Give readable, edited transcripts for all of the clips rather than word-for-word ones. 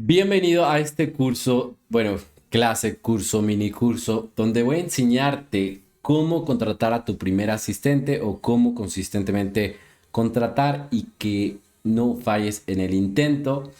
Bienvenido a este curso, clase, curso, mini curso, donde voy a enseñarte cómo contratar a tu primer asistente o cómo consistentemente contratar y que no falles en el intento.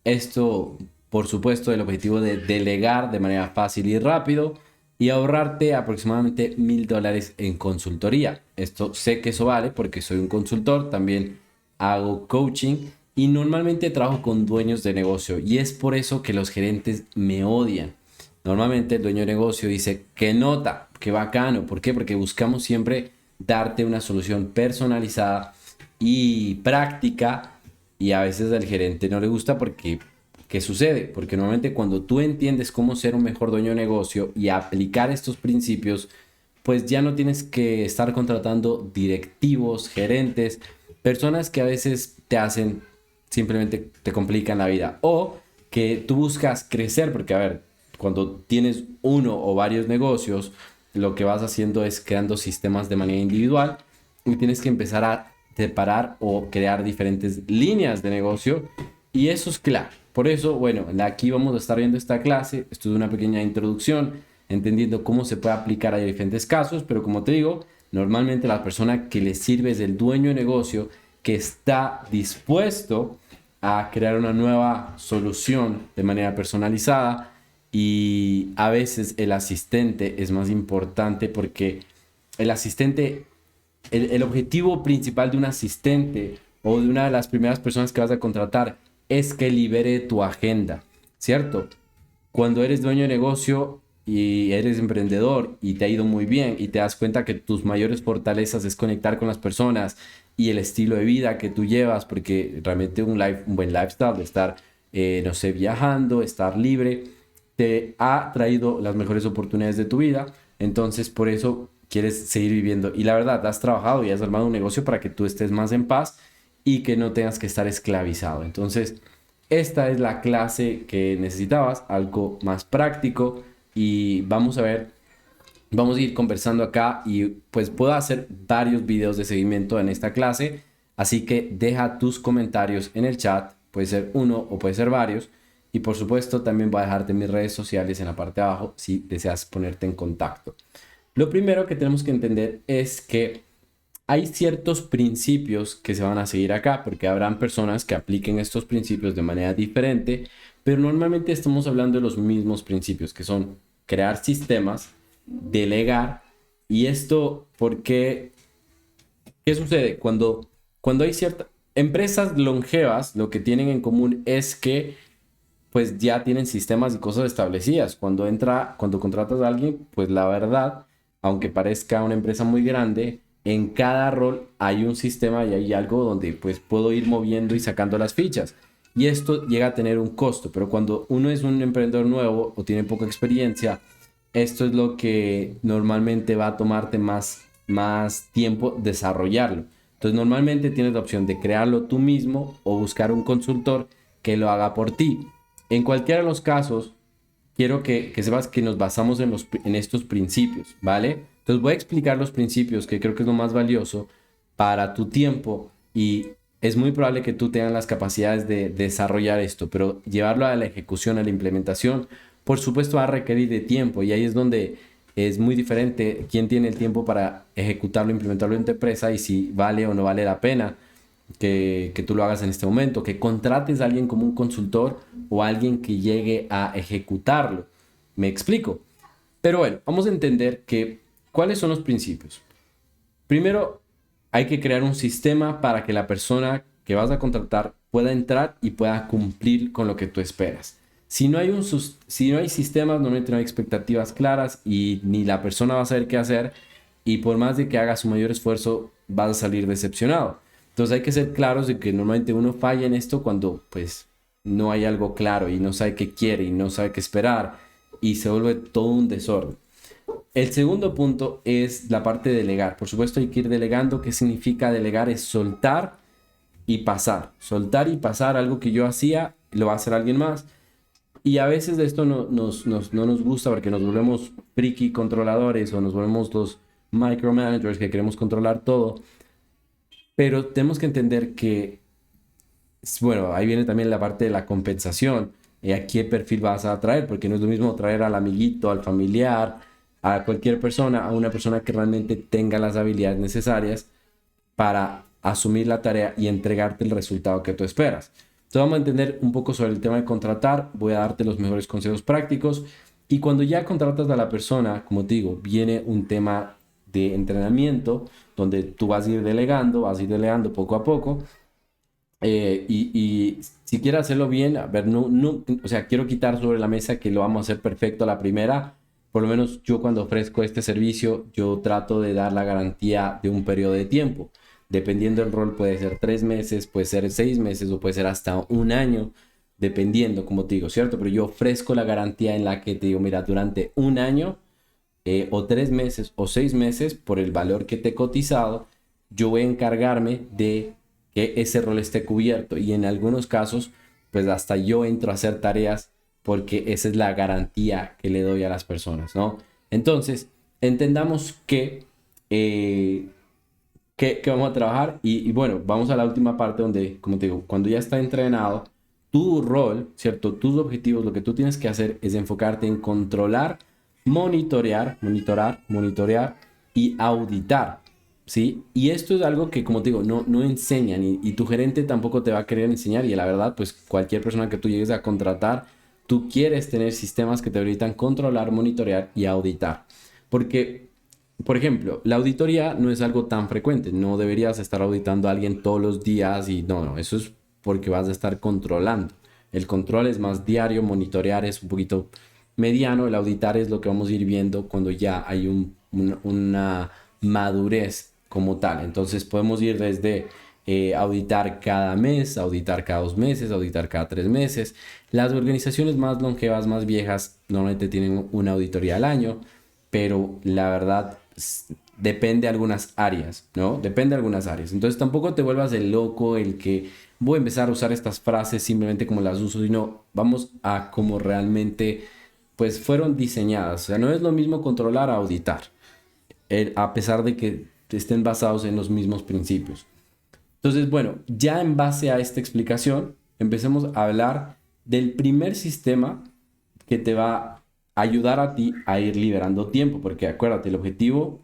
Esto, por supuesto, el objetivo de delegar de manera fácil y rápido y ahorrarte aproximadamente $1000 en consultoría. Esto sé que eso vale porque soy un consultor, también hago coaching y normalmente trabajo con dueños de negocio y es por eso que los gerentes me odian. Normalmente el dueño de negocio dice, qué nota, qué bacano. ¿Por qué? Porque buscamos siempre darte una solución personalizada y práctica y a veces al gerente no le gusta porque, ¿qué sucede? Porque normalmente cuando tú entiendes cómo ser un mejor dueño de negocio y aplicar estos principios, pues ya no tienes que estar contratando directivos, gerentes, personas que a veces te hacen, simplemente te complican la vida. O que tú buscas crecer, porque a ver, cuando tienes uno o varios negocios, lo que vas haciendo es creando sistemas de manera individual y tienes que empezar a separar o crear diferentes líneas de negocio y eso es clave. Por eso, bueno, aquí vamos a estar viendo esta clase. Esto es una pequeña introducción, entendiendo cómo se puede aplicar a diferentes casos, pero como te digo, normalmente la persona que le sirve es el dueño de negocio que está dispuesto a crear una nueva solución de manera personalizada y a veces el asistente es más importante porque el asistente, el objetivo principal de un asistente o de una de las primeras personas que vas a contratar es que libere tu agenda, ¿cierto? Cuando eres dueño de negocio y eres emprendedor y te ha ido muy bien y te das cuenta que tus mayores fortalezas es conectar con las personas y el estilo de vida que tú llevas, porque realmente un buen lifestyle de estar, no sé, viajando, estar libre, te ha traído las mejores oportunidades de tu vida. Entonces, por eso quieres seguir viviendo. Y la verdad, has trabajado y has armado un negocio para que tú estés más en paz y que no tengas que estar esclavizado. Entonces, esta es la clase que necesitabas, algo más práctico y vamos a ver, vamos a ir conversando acá y pues puedo hacer varios videos de seguimiento en esta clase, así que deja tus comentarios en el chat, puede ser uno o puede ser varios y por supuesto también voy a dejarte mis redes sociales en la parte de abajo si deseas ponerte en contacto. Lo primero que tenemos que entender es que hay ciertos principios que se van a seguir acá, porque habrán personas que apliquen estos principios de manera diferente, pero normalmente estamos hablando de los mismos principios, que son crear sistemas, delegar, y esto porque, ¿qué sucede? Cuando hay ciertas empresas longevas, lo que tienen en común es que pues ya tienen sistemas y cosas establecidas. Cuando contratas a alguien, pues la verdad, aunque parezca una empresa muy grande, en cada rol hay un sistema y hay algo donde pues puedo ir moviendo y sacando las fichas. Y esto llega a tener un costo, pero cuando uno es un emprendedor nuevo o tiene poca experiencia, esto es lo que normalmente va a tomarte más tiempo desarrollarlo. Entonces normalmente tienes la opción de crearlo tú mismo o buscar un consultor que lo haga por ti. En cualquiera de los casos, quiero que sepas que nos basamos en estos principios, ¿vale? Entonces voy a explicar los principios que creo que es lo más valioso para tu tiempo y es muy probable que tú tengas las capacidades de desarrollar esto, pero llevarlo a la ejecución, a la implementación, por supuesto va a requerir de tiempo y ahí es donde es muy diferente quién tiene el tiempo para ejecutarlo, implementarlo en tu empresa y si vale o no vale la pena que tú lo hagas en este momento, que contrates a alguien como un consultor o alguien que llegue a ejecutarlo. Me explico. Pero bueno, vamos a entender que cuáles son los principios. Primero, hay que crear un sistema para que la persona que vas a contratar pueda entrar y pueda cumplir con lo que tú esperas. Si no hay sistemas, normalmente no hay expectativas claras y ni la persona va a saber qué hacer y por más de que haga su mayor esfuerzo, vas a salir decepcionado. Entonces hay que ser claros de que normalmente uno falla en esto cuando pues no hay algo claro y no sabe qué quiere y no sabe qué esperar y se vuelve todo un desorden. El segundo punto es la parte de delegar. Por supuesto hay que ir delegando. ¿Qué significa delegar? Es soltar y pasar. Soltar y pasar algo que yo hacía, lo va a hacer alguien más. Y a veces de esto no nos gusta porque nos volvemos friki controladores o nos volvemos los micromanagers que queremos controlar todo. Pero tenemos que entender que, bueno, ahí viene también la parte de la compensación. a qué perfil vas a atraer, porque no es lo mismo traer al amiguito, al familiar, a cualquier persona, a una persona que realmente tenga las habilidades necesarias para asumir la tarea y entregarte el resultado que tú esperas. Entonces vamos a entender un poco sobre el tema de contratar, voy a darte los mejores consejos prácticos y cuando ya contratas a la persona, como te digo, viene un tema de entrenamiento donde tú vas a ir delegando poco a poco y si quieres hacerlo bien, a ver, o sea, quiero quitar sobre la mesa que lo vamos a hacer perfecto a la primera. Por lo menos yo cuando ofrezco este servicio, yo trato de dar la garantía de un periodo de tiempo. Dependiendo del rol, puede ser 3 meses, puede ser 6 meses o puede ser hasta un año, dependiendo, como te digo, ¿cierto? Pero yo ofrezco la garantía en la que te digo, mira, durante un año o 3 meses o 6 meses, por el valor que te he cotizado, yo voy a encargarme de que ese rol esté cubierto y en algunos casos, pues hasta yo entro a hacer tareas porque esa es la garantía que le doy a las personas, ¿no? Entonces, entendamos eh, que vamos a trabajar y bueno, vamos a la última parte donde, como te digo, cuando ya está entrenado, tu rol, ¿cierto? Tus objetivos, lo que tú tienes que hacer es enfocarte en controlar, monitorear y auditar, ¿sí? Y esto es algo que, como te digo, no enseñan y tu gerente tampoco te va a querer enseñar y la verdad, pues cualquier persona que tú llegues a contratar, tú quieres tener sistemas que te permitan controlar, monitorear y auditar. Porque por ejemplo, la auditoría no es algo tan frecuente, no deberías estar auditando a alguien todos los días y no, eso es porque vas a estar controlando. El control es más diario, monitorear es un poquito mediano, el auditar es lo que vamos a ir viendo cuando ya hay una madurez como tal. Entonces podemos ir desde auditar cada mes, auditar cada 2 meses, auditar cada 3 meses. Las organizaciones más longevas, más viejas, normalmente tienen una auditoría al año, pero la verdad depende de algunas áreas, ¿no? Depende de algunas áreas. Entonces tampoco te vuelvas el loco, el que voy a empezar a usar estas frases simplemente como las uso, sino vamos a como realmente pues fueron diseñadas. O sea, no es lo mismo controlar a auditar, a pesar de que estén basados en los mismos principios. Entonces, bueno, ya en base a esta explicación, empecemos a hablar del primer sistema que te va a ayudar a ti a ir liberando tiempo, porque acuérdate, el objetivo,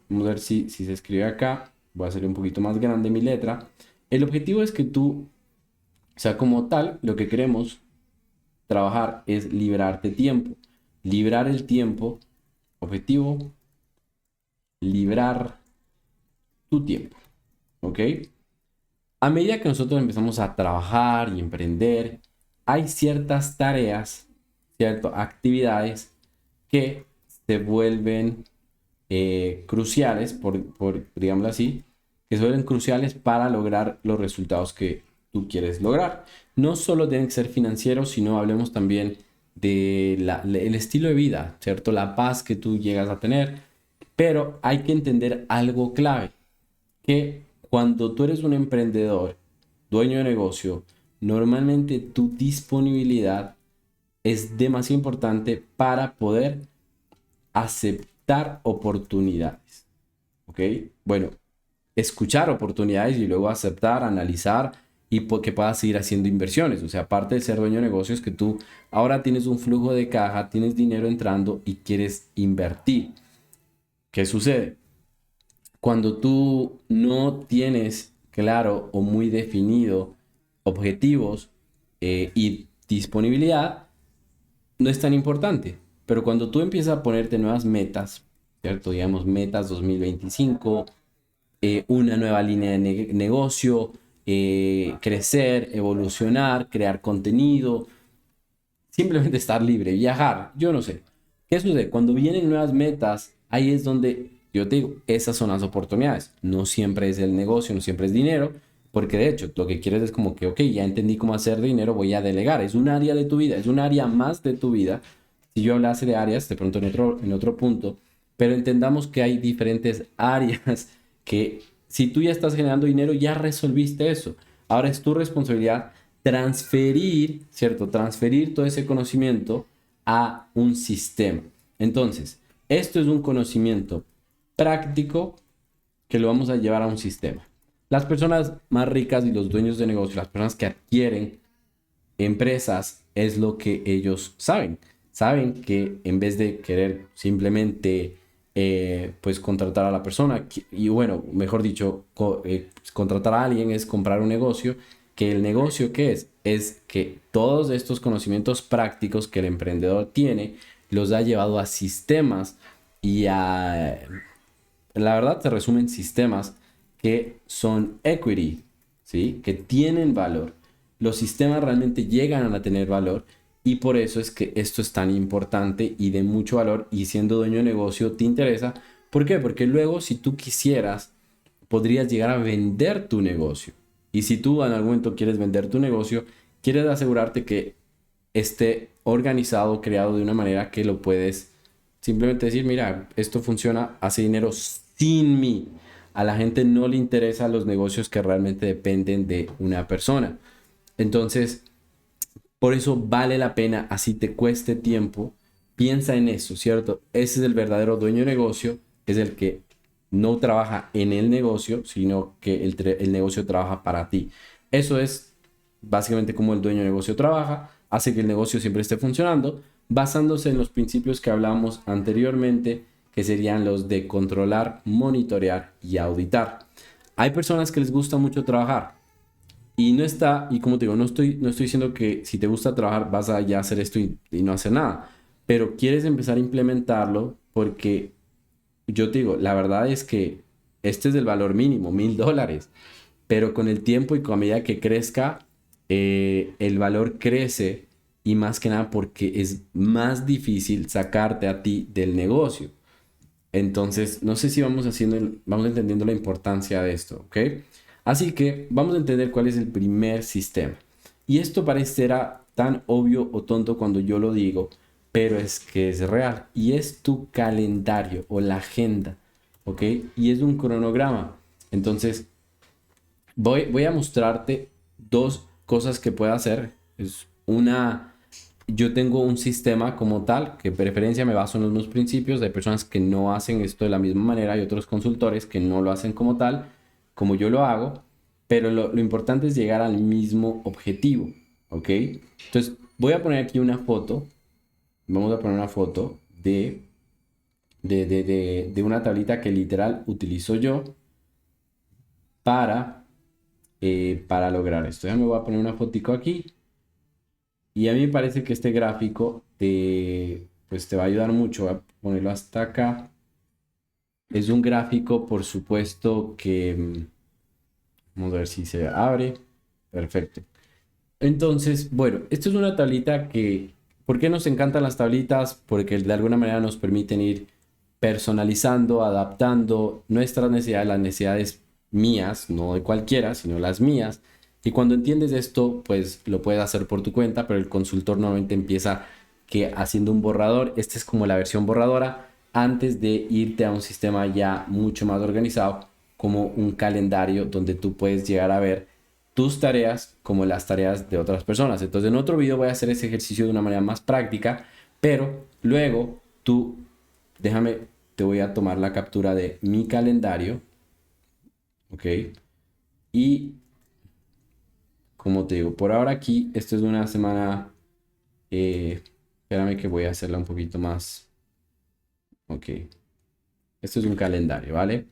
vamos a ver si se escribe acá, voy a hacer un poquito más grande mi letra, el objetivo es que tú, o sea, como tal, lo que queremos trabajar es liberarte tiempo, librar el tiempo, objetivo, librar tu tiempo, ¿ok? A medida que nosotros empezamos a trabajar y emprender, hay ciertas tareas, ciertas actividades que se vuelven cruciales, digámoslo así, que se vuelven cruciales para lograr los resultados que tú quieres lograr. No solo tienen que ser financieros, sino hablemos también del estilo de vida, ¿cierto? La paz que tú llegas a tener. Pero hay que entender algo clave que cuando tú eres un emprendedor, dueño de negocio, normalmente tu disponibilidad es demasiado importante para poder aceptar oportunidades. ¿Ok? Bueno, escuchar oportunidades y luego aceptar, analizar y que puedas seguir haciendo inversiones. O sea, aparte de ser dueño de negocios, que tú ahora tienes un flujo de caja, tienes dinero entrando y quieres invertir. ¿Qué sucede? Cuando tú no tienes claro o muy definido objetivos y disponibilidad, no es tan importante. Pero cuando tú empiezas a ponerte nuevas metas, ¿cierto? Digamos, metas 2025, una nueva línea de negocio, crecer, evolucionar, crear contenido, simplemente estar libre, viajar, yo no sé. ¿Qué sucede? Cuando vienen nuevas metas, ahí es donde yo te digo, esas son las oportunidades. No siempre es el negocio, no siempre es dinero, porque de hecho lo que quieres es como que, ok, ya entendí cómo hacer dinero, voy a delegar. Es un área de tu vida, es un área más de tu vida. Si yo hablase de áreas, de pronto en otro punto, pero entendamos que hay diferentes áreas que si tú ya estás generando dinero, ya resolviste eso. Ahora es tu responsabilidad transferir, ¿cierto? Transferir todo ese conocimiento a un sistema. Entonces, esto es un conocimiento práctico que lo vamos a llevar a un sistema. Las personas más ricas y los dueños de negocios, las personas que adquieren empresas es lo que ellos saben. Saben que en vez de querer simplemente pues contratar a la persona, y bueno, mejor dicho, contratar a alguien es comprar un negocio, que el negocio ¿qué es? Es que todos estos conocimientos prácticos que el emprendedor tiene los ha llevado a sistemas y a, la verdad se resumen sistemas que son equity, ¿sí? Que tienen valor. Los sistemas realmente llegan a tener valor y por eso es que esto es tan importante y de mucho valor y siendo dueño de negocio te interesa. ¿Por qué? Porque luego si tú quisieras, podrías llegar a vender tu negocio. Y si tú en algún momento quieres vender tu negocio, quieres asegurarte que esté organizado, creado de una manera que lo puedes simplemente decir, mira, esto funciona, hace dinero sin mí. A la gente no le interesan los negocios que realmente dependen de una persona. Entonces, por eso vale la pena, así te cueste tiempo, piensa en eso, ¿cierto? Ese es el verdadero dueño de negocio, es el que no trabaja en el negocio, sino que el negocio trabaja para ti. Eso es básicamente como el dueño de negocio trabaja, hace que el negocio siempre esté funcionando, basándose en los principios que hablamos anteriormente, que serían los de controlar, monitorear y auditar. Hay personas que les gusta mucho trabajar, y no está, y como te digo, no estoy diciendo que si te gusta trabajar vas a ya hacer esto y no hacer nada, pero quieres empezar a implementarlo porque yo te digo, la verdad es que este es el valor mínimo, $1,000, pero con el tiempo y con a medida que crezca, el valor crece y más que nada porque es más difícil sacarte a ti del negocio. Entonces, no sé si vamos entendiendo la importancia de esto, ¿ok? Así que vamos a entender cuál es el primer sistema. Y esto parecerá tan obvio o tonto cuando yo lo digo, pero es que es real. Y es tu calendario o la agenda, ¿ok? Y es un cronograma. Entonces, voy a mostrarte dos cosas que puedo hacer. Es una, yo tengo un sistema como tal, que de preferencia me baso en los mismos principios. Hay personas que no hacen esto de la misma manera y otros consultores que no lo hacen como tal, como yo lo hago, pero lo importante es llegar al mismo objetivo, ¿ok? Entonces, voy a poner aquí una foto, vamos a poner una foto de una tablita que literal utilizo yo para lograr esto. Ya me voy a poner una fotico aquí. Y a mí me parece que este gráfico pues te va a ayudar mucho. Voy a ponerlo hasta acá. Es un gráfico, por supuesto, que vamos a ver si se abre. Perfecto. Entonces, bueno, esto es una tablita que, ¿por qué nos encantan las tablitas? Porque de alguna manera nos permiten ir personalizando, adaptando nuestras necesidades, las necesidades mías, no de cualquiera, sino las mías. Y cuando entiendes esto, pues lo puedes hacer por tu cuenta, pero el consultor normalmente empieza que haciendo un borrador. Esta es como la versión borradora antes de irte a un sistema ya mucho más organizado, como un calendario donde tú puedes llegar a ver tus tareas como las tareas de otras personas. Entonces en otro video voy a hacer ese ejercicio de una manera más práctica, pero luego tú, déjame, te voy a tomar la captura de mi calendario, ¿ok? Y como te digo, por ahora aquí, esto es una semana, espérame que voy a hacerla un poquito más, ¿ok? Esto es un calendario, ¿vale?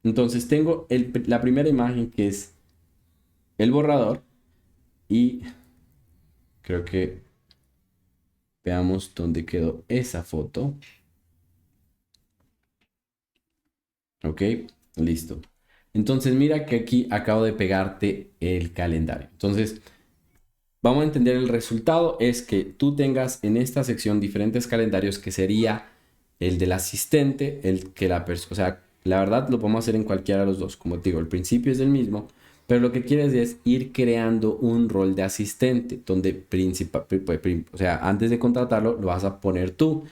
Entonces tengo la primera imagen que es el borrador y creo que veamos dónde quedó esa foto. Ok, listo. Entonces mira que aquí acabo de pegarte el calendario. Entonces vamos a entender el resultado es que tú tengas en esta sección diferentes calendarios que sería el del asistente, el que la persona, o sea, la verdad lo podemos hacer en cualquiera de los dos. Como te digo, el principio es el mismo, pero lo que quieres es ir creando un rol de asistente donde o sea, antes de contratarlo lo vas a poner tú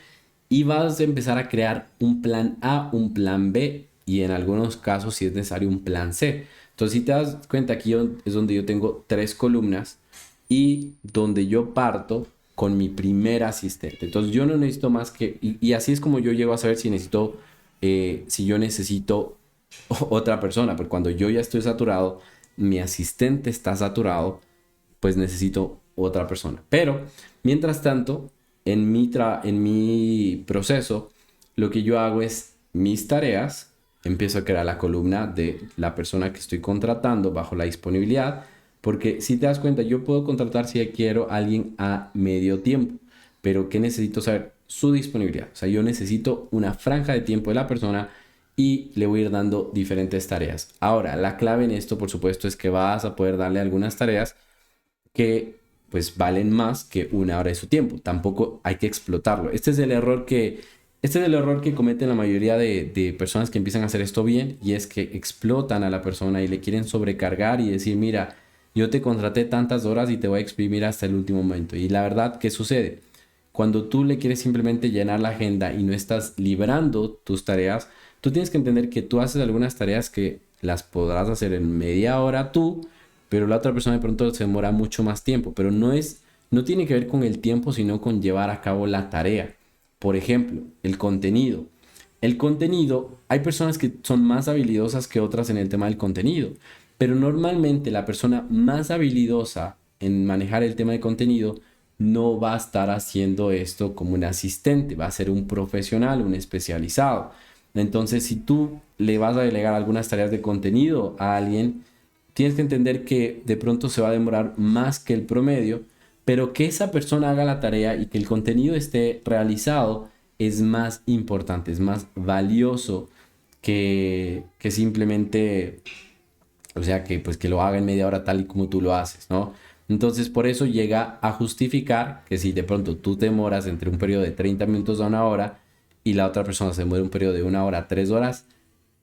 y vas a empezar a crear un plan A, un plan B y en algunos casos si es necesario un plan C. Entonces si te das cuenta aquí es donde yo tengo tres columnas y donde yo parto con mi primer asistente. Entonces yo no necesito más que, y así es como yo llego a saber si necesito, si yo necesito otra persona, porque cuando yo ya estoy saturado, mi asistente está saturado, pues necesito otra persona. Pero, mientras tanto, en mi proceso, lo que yo hago es mis tareas, empiezo a crear la columna de la persona que estoy contratando bajo la disponibilidad, porque si te das cuenta, yo puedo contratar si quiero a alguien a medio tiempo, pero ¿qué necesito saber? Su disponibilidad. O sea, yo necesito una franja de tiempo de la persona y le voy a ir dando diferentes tareas. Ahora, la clave en esto, por supuesto, es que vas a poder darle algunas tareas que pues valen más que una hora de su tiempo. Tampoco hay que explotarlo. Este es el error que cometen la mayoría de personas que empiezan a hacer esto bien, y es que explotan a la persona y le quieren sobrecargar y decir, mira, yo te contraté tantas horas y te voy a exprimir hasta el último momento. Y la verdad, ¿qué sucede? Cuando tú le quieres simplemente llenar la agenda y no estás librando tus tareas, tú tienes que entender que tú haces algunas tareas que las podrás hacer en media hora tú, pero la otra persona de pronto se demora mucho más tiempo, pero no tiene que ver con el tiempo, sino con llevar a cabo la tarea. Por ejemplo, el contenido. El contenido, hay personas que son más habilidosas que otras en el tema del contenido, pero normalmente la persona más habilidosa en manejar el tema de contenido no va a estar haciendo esto como un asistente, va a ser un profesional, un especializado. Entonces, si tú le vas a delegar algunas tareas de contenido a alguien, tienes que entender que de pronto se va a demorar más que el promedio, pero que esa persona haga la tarea y que el contenido esté realizado es más importante, es más valioso que simplemente, o sea, que pues que lo haga en media hora tal y como tú lo haces, ¿no? Entonces, por eso llega a justificar que si de pronto tú te demoras entre un periodo de 30 minutos a una hora y la otra persona se demora un periodo de una hora a 3 horas,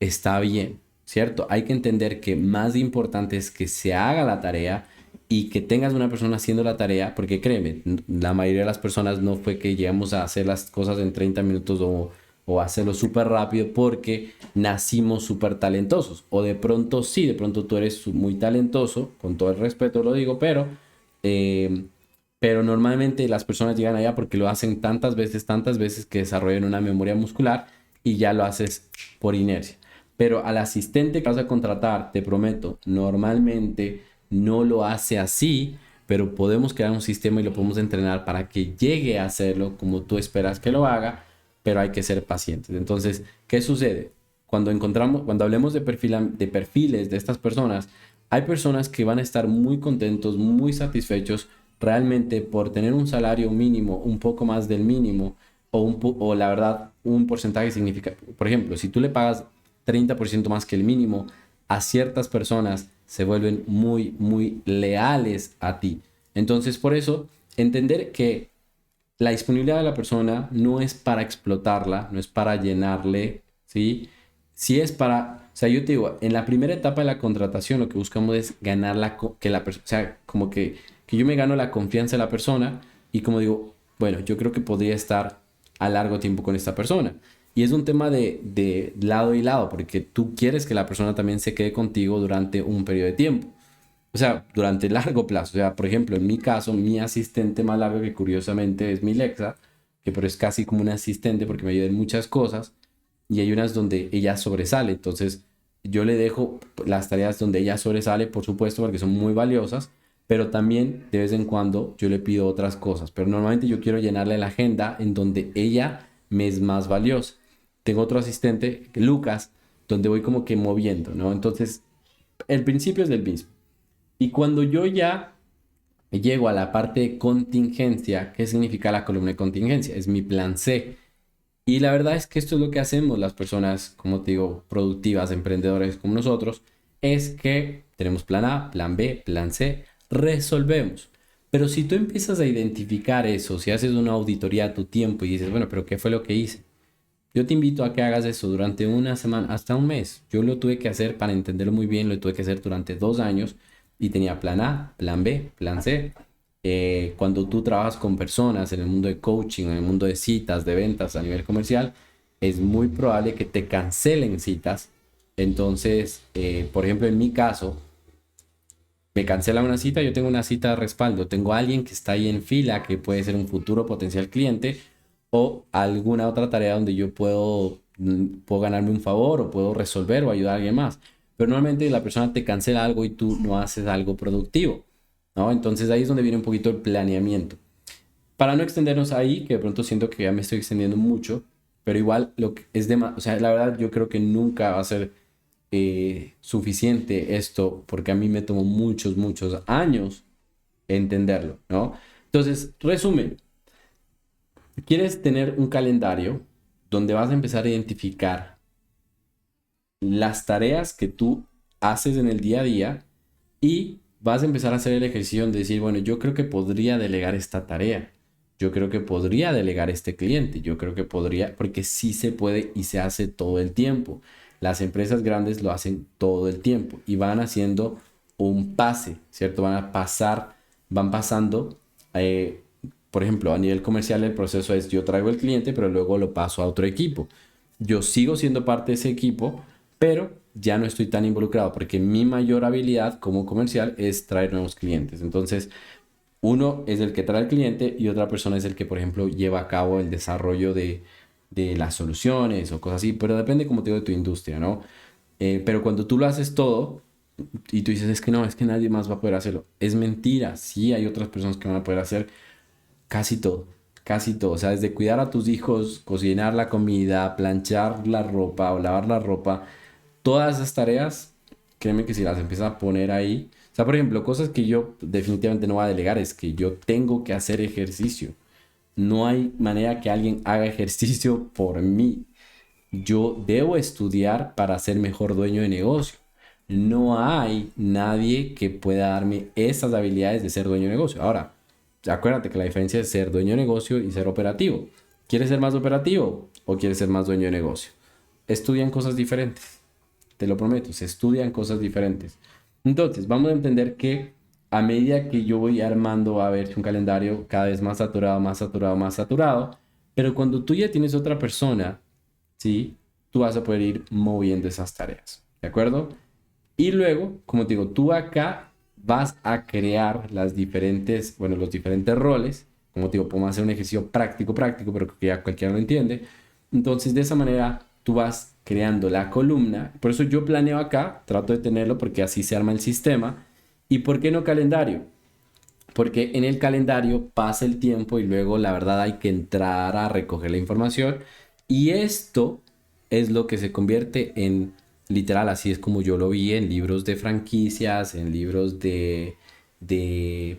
está bien, ¿cierto? Hay que entender que más importante es que se haga la tarea y que tengas una persona haciendo la tarea, porque créeme, la mayoría de las personas no fue que llegamos a hacer las cosas en 30 minutos o hacerlo súper rápido porque nacimos súper talentosos. O de pronto sí, de pronto tú eres muy talentoso, con todo el respeto lo digo, eh, pero normalmente las personas llegan allá porque lo hacen tantas veces que desarrollan una memoria muscular y ya lo haces por inercia. Pero al asistente que vas a contratar, te prometo, normalmente no lo hace así, pero podemos crear un sistema y lo podemos entrenar para que llegue a hacerlo como tú esperas que lo haga, pero hay que ser pacientes. Entonces, ¿qué sucede? Cuando hablemos de perfiles de estas personas, hay personas que van a estar muy contentos, muy satisfechos realmente por tener un salario mínimo, un poco más del mínimo, o la verdad, un porcentaje significa, por ejemplo, si tú le pagas 30% más que el mínimo, a ciertas personas se vuelven muy, muy leales a ti. Entonces, por eso, entender que la disponibilidad de la persona no es para explotarla, no es para llenarle, ¿sí? Sí es para, o sea, yo te digo, en la primera etapa de la contratación lo que buscamos es ganar que la persona, o sea, como que yo me gano la confianza de la persona y como digo, bueno, yo creo que podría estar a largo tiempo con esta persona. Y es un tema de lado y lado, porque tú quieres que la persona también se quede contigo durante un periodo de tiempo. O sea, durante largo plazo. O sea, por ejemplo, en mi caso, mi asistente más largo, que curiosamente es mi Lexa, que pero es casi como un asistente porque me ayuda en muchas cosas, y hay unas donde ella sobresale. Entonces, yo le dejo las tareas donde ella sobresale, por supuesto, porque son muy valiosas, pero también de vez en cuando yo le pido otras cosas. Pero normalmente yo quiero llenarle la agenda en donde ella me es más valiosa. Tengo otro asistente, Lucas, donde voy como que moviendo, ¿no? Entonces, el principio es del mismo. Y cuando yo ya llego a la parte de contingencia, ¿qué significa la columna de contingencia? Es mi plan C. Y la verdad es que esto es lo que hacemos las personas, como te digo, productivas, emprendedores como nosotros, es que tenemos plan A, plan B, plan C, resolvemos. Pero si tú empiezas a identificar eso, si haces una auditoría a tu tiempo y dices, bueno, pero ¿qué fue lo que hice? Yo te invito a que hagas eso durante una semana, hasta un mes. Yo lo tuve que hacer para entenderlo muy bien, lo tuve que hacer durante 2 años y tenía plan A, plan B, plan C. Cuando tú trabajas con personas en el mundo de coaching, en el mundo de citas, de ventas a nivel comercial, es muy probable que te cancelen citas. Entonces, por ejemplo, en mi caso, me cancela una cita, yo tengo una cita de respaldo, tengo a alguien que está ahí en fila, que puede ser un futuro potencial cliente o alguna otra tarea donde yo puedo ganarme un favor o puedo resolver o ayudar a alguien más. Pero normalmente la persona te cancela algo y tú no haces algo productivo. ¿no? Entonces ahí es donde viene un poquito el planeamiento. Para no extendernos ahí, que de pronto siento que ya me estoy extendiendo mucho, pero igual lo que es de o sea, la verdad yo creo que nunca va a ser suficiente esto, porque a mí me tomó muchos, muchos años entenderlo, ¿no? Entonces, resumen, quieres tener un calendario donde vas a empezar a identificar las tareas que tú haces en el día a día y vas a empezar a hacer el ejercicio de decir, bueno, yo creo que podría delegar esta tarea. Yo creo que podría delegar este cliente. Yo creo que podría, porque sí se puede y se hace todo el tiempo. Las empresas grandes lo hacen todo el tiempo y van haciendo un pase, ¿cierto? Van pasando, eh, por ejemplo, a nivel comercial el proceso es yo traigo el cliente, pero luego lo paso a otro equipo. Yo sigo siendo parte de ese equipo, pero ya no estoy tan involucrado porque mi mayor habilidad como comercial es traer nuevos clientes. Entonces, uno es el que trae al cliente y otra persona es el que, por ejemplo, lleva a cabo el desarrollo de las soluciones o cosas así, pero depende, como te digo, de tu industria, ¿no? Pero cuando tú lo haces todo y tú dices, es que no, es que nadie más va a poder hacerlo, es mentira, sí hay otras personas que van a poder hacer casi todo, casi todo. O sea, desde cuidar a tus hijos, cocinar la comida, planchar la ropa o lavar la ropa, todas esas tareas, créeme que si las empiezas a poner ahí, o sea, por ejemplo, cosas que yo definitivamente no voy a delegar es que yo tengo que hacer ejercicio. No hay manera que alguien haga ejercicio por mí. Yo debo estudiar para ser mejor dueño de negocio. No hay nadie que pueda darme esas habilidades de ser dueño de negocio. Ahora, acuérdate que la diferencia es ser dueño de negocio y ser operativo. ¿Quieres ser más operativo o quieres ser más dueño de negocio? Estudian cosas diferentes. Te lo prometo, se estudian cosas diferentes. Entonces, vamos a entender que a medida que yo voy armando, a ver un calendario cada vez más saturado, más saturado, más saturado, pero cuando tú ya tienes otra persona, ¿sí? Tú vas a poder ir moviendo esas tareas, ¿de acuerdo? Y luego, como te digo, tú acá vas a crear las diferentes, bueno, los diferentes roles. Como te digo, podemos hacer un ejercicio práctico, práctico, pero que ya cualquiera lo entiende. Entonces, de esa manera, tú vas creando la columna. Por eso yo planeo acá, trato de tenerlo porque así se arma el sistema. ¿Y por qué no calendario? Porque en el calendario pasa el tiempo y luego la verdad hay que entrar a recoger la información y esto es lo que se convierte en literal, así es como yo lo vi en libros de franquicias, en libros de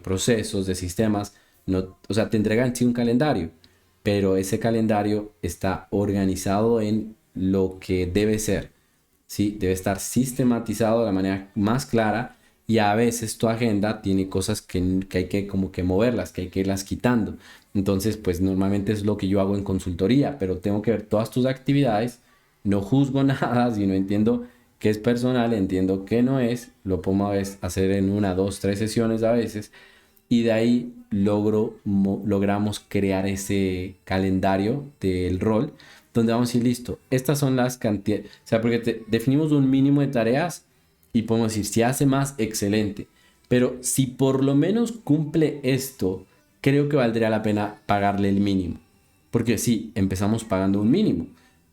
procesos, de sistemas, no, o sea, te entregan sí un calendario, pero ese calendario está organizado en lo que debe ser, ¿sí? Debe estar sistematizado de la manera más clara y a veces tu agenda tiene cosas que hay que como que moverlas, que hay que irlas quitando. Entonces, pues normalmente es lo que yo hago en consultoría, pero tengo que ver todas tus actividades, no juzgo nada, si no entiendo que es personal, entiendo que no es, lo podemos hacer en una, dos, tres sesiones a veces y de ahí logramos crear ese calendario del rol donde vamos a decir, listo, estas son las cantidades, o sea, porque definimos un mínimo de tareas y podemos decir, si hace más, excelente, pero si por lo menos cumple esto, creo que valdría la pena pagarle el mínimo, porque sí, empezamos pagando un mínimo,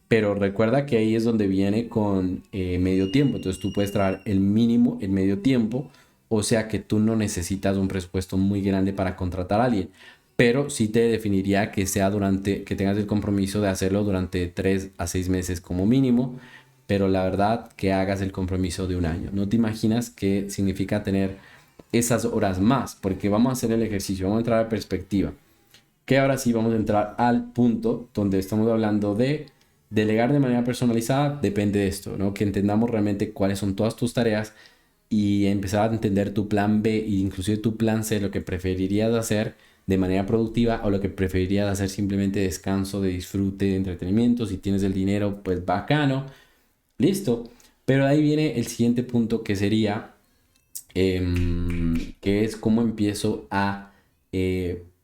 pero recuerda que ahí es donde viene con medio tiempo, entonces tú puedes traer el mínimo, el medio tiempo, o sea que tú no necesitas un presupuesto muy grande para contratar a alguien, pero sí te definiría que sea durante, que tengas el compromiso de hacerlo durante 3 a 6 meses como mínimo, pero la verdad que hagas el compromiso de un año. No te imaginas qué significa tener esas horas más, porque vamos a hacer el ejercicio, vamos a entrar a perspectiva, que ahora sí vamos a entrar al punto donde estamos hablando de delegar de manera personalizada, depende de esto, ¿no? Que entendamos realmente cuáles son todas tus tareas y empezar a entender tu plan B e inclusive tu plan C, lo que preferirías hacer de manera productiva o lo que preferirías hacer simplemente descanso, de disfrute, de entretenimiento. Si tienes el dinero, pues bacano, listo. Pero ahí viene el siguiente punto que sería, que es cómo empiezo a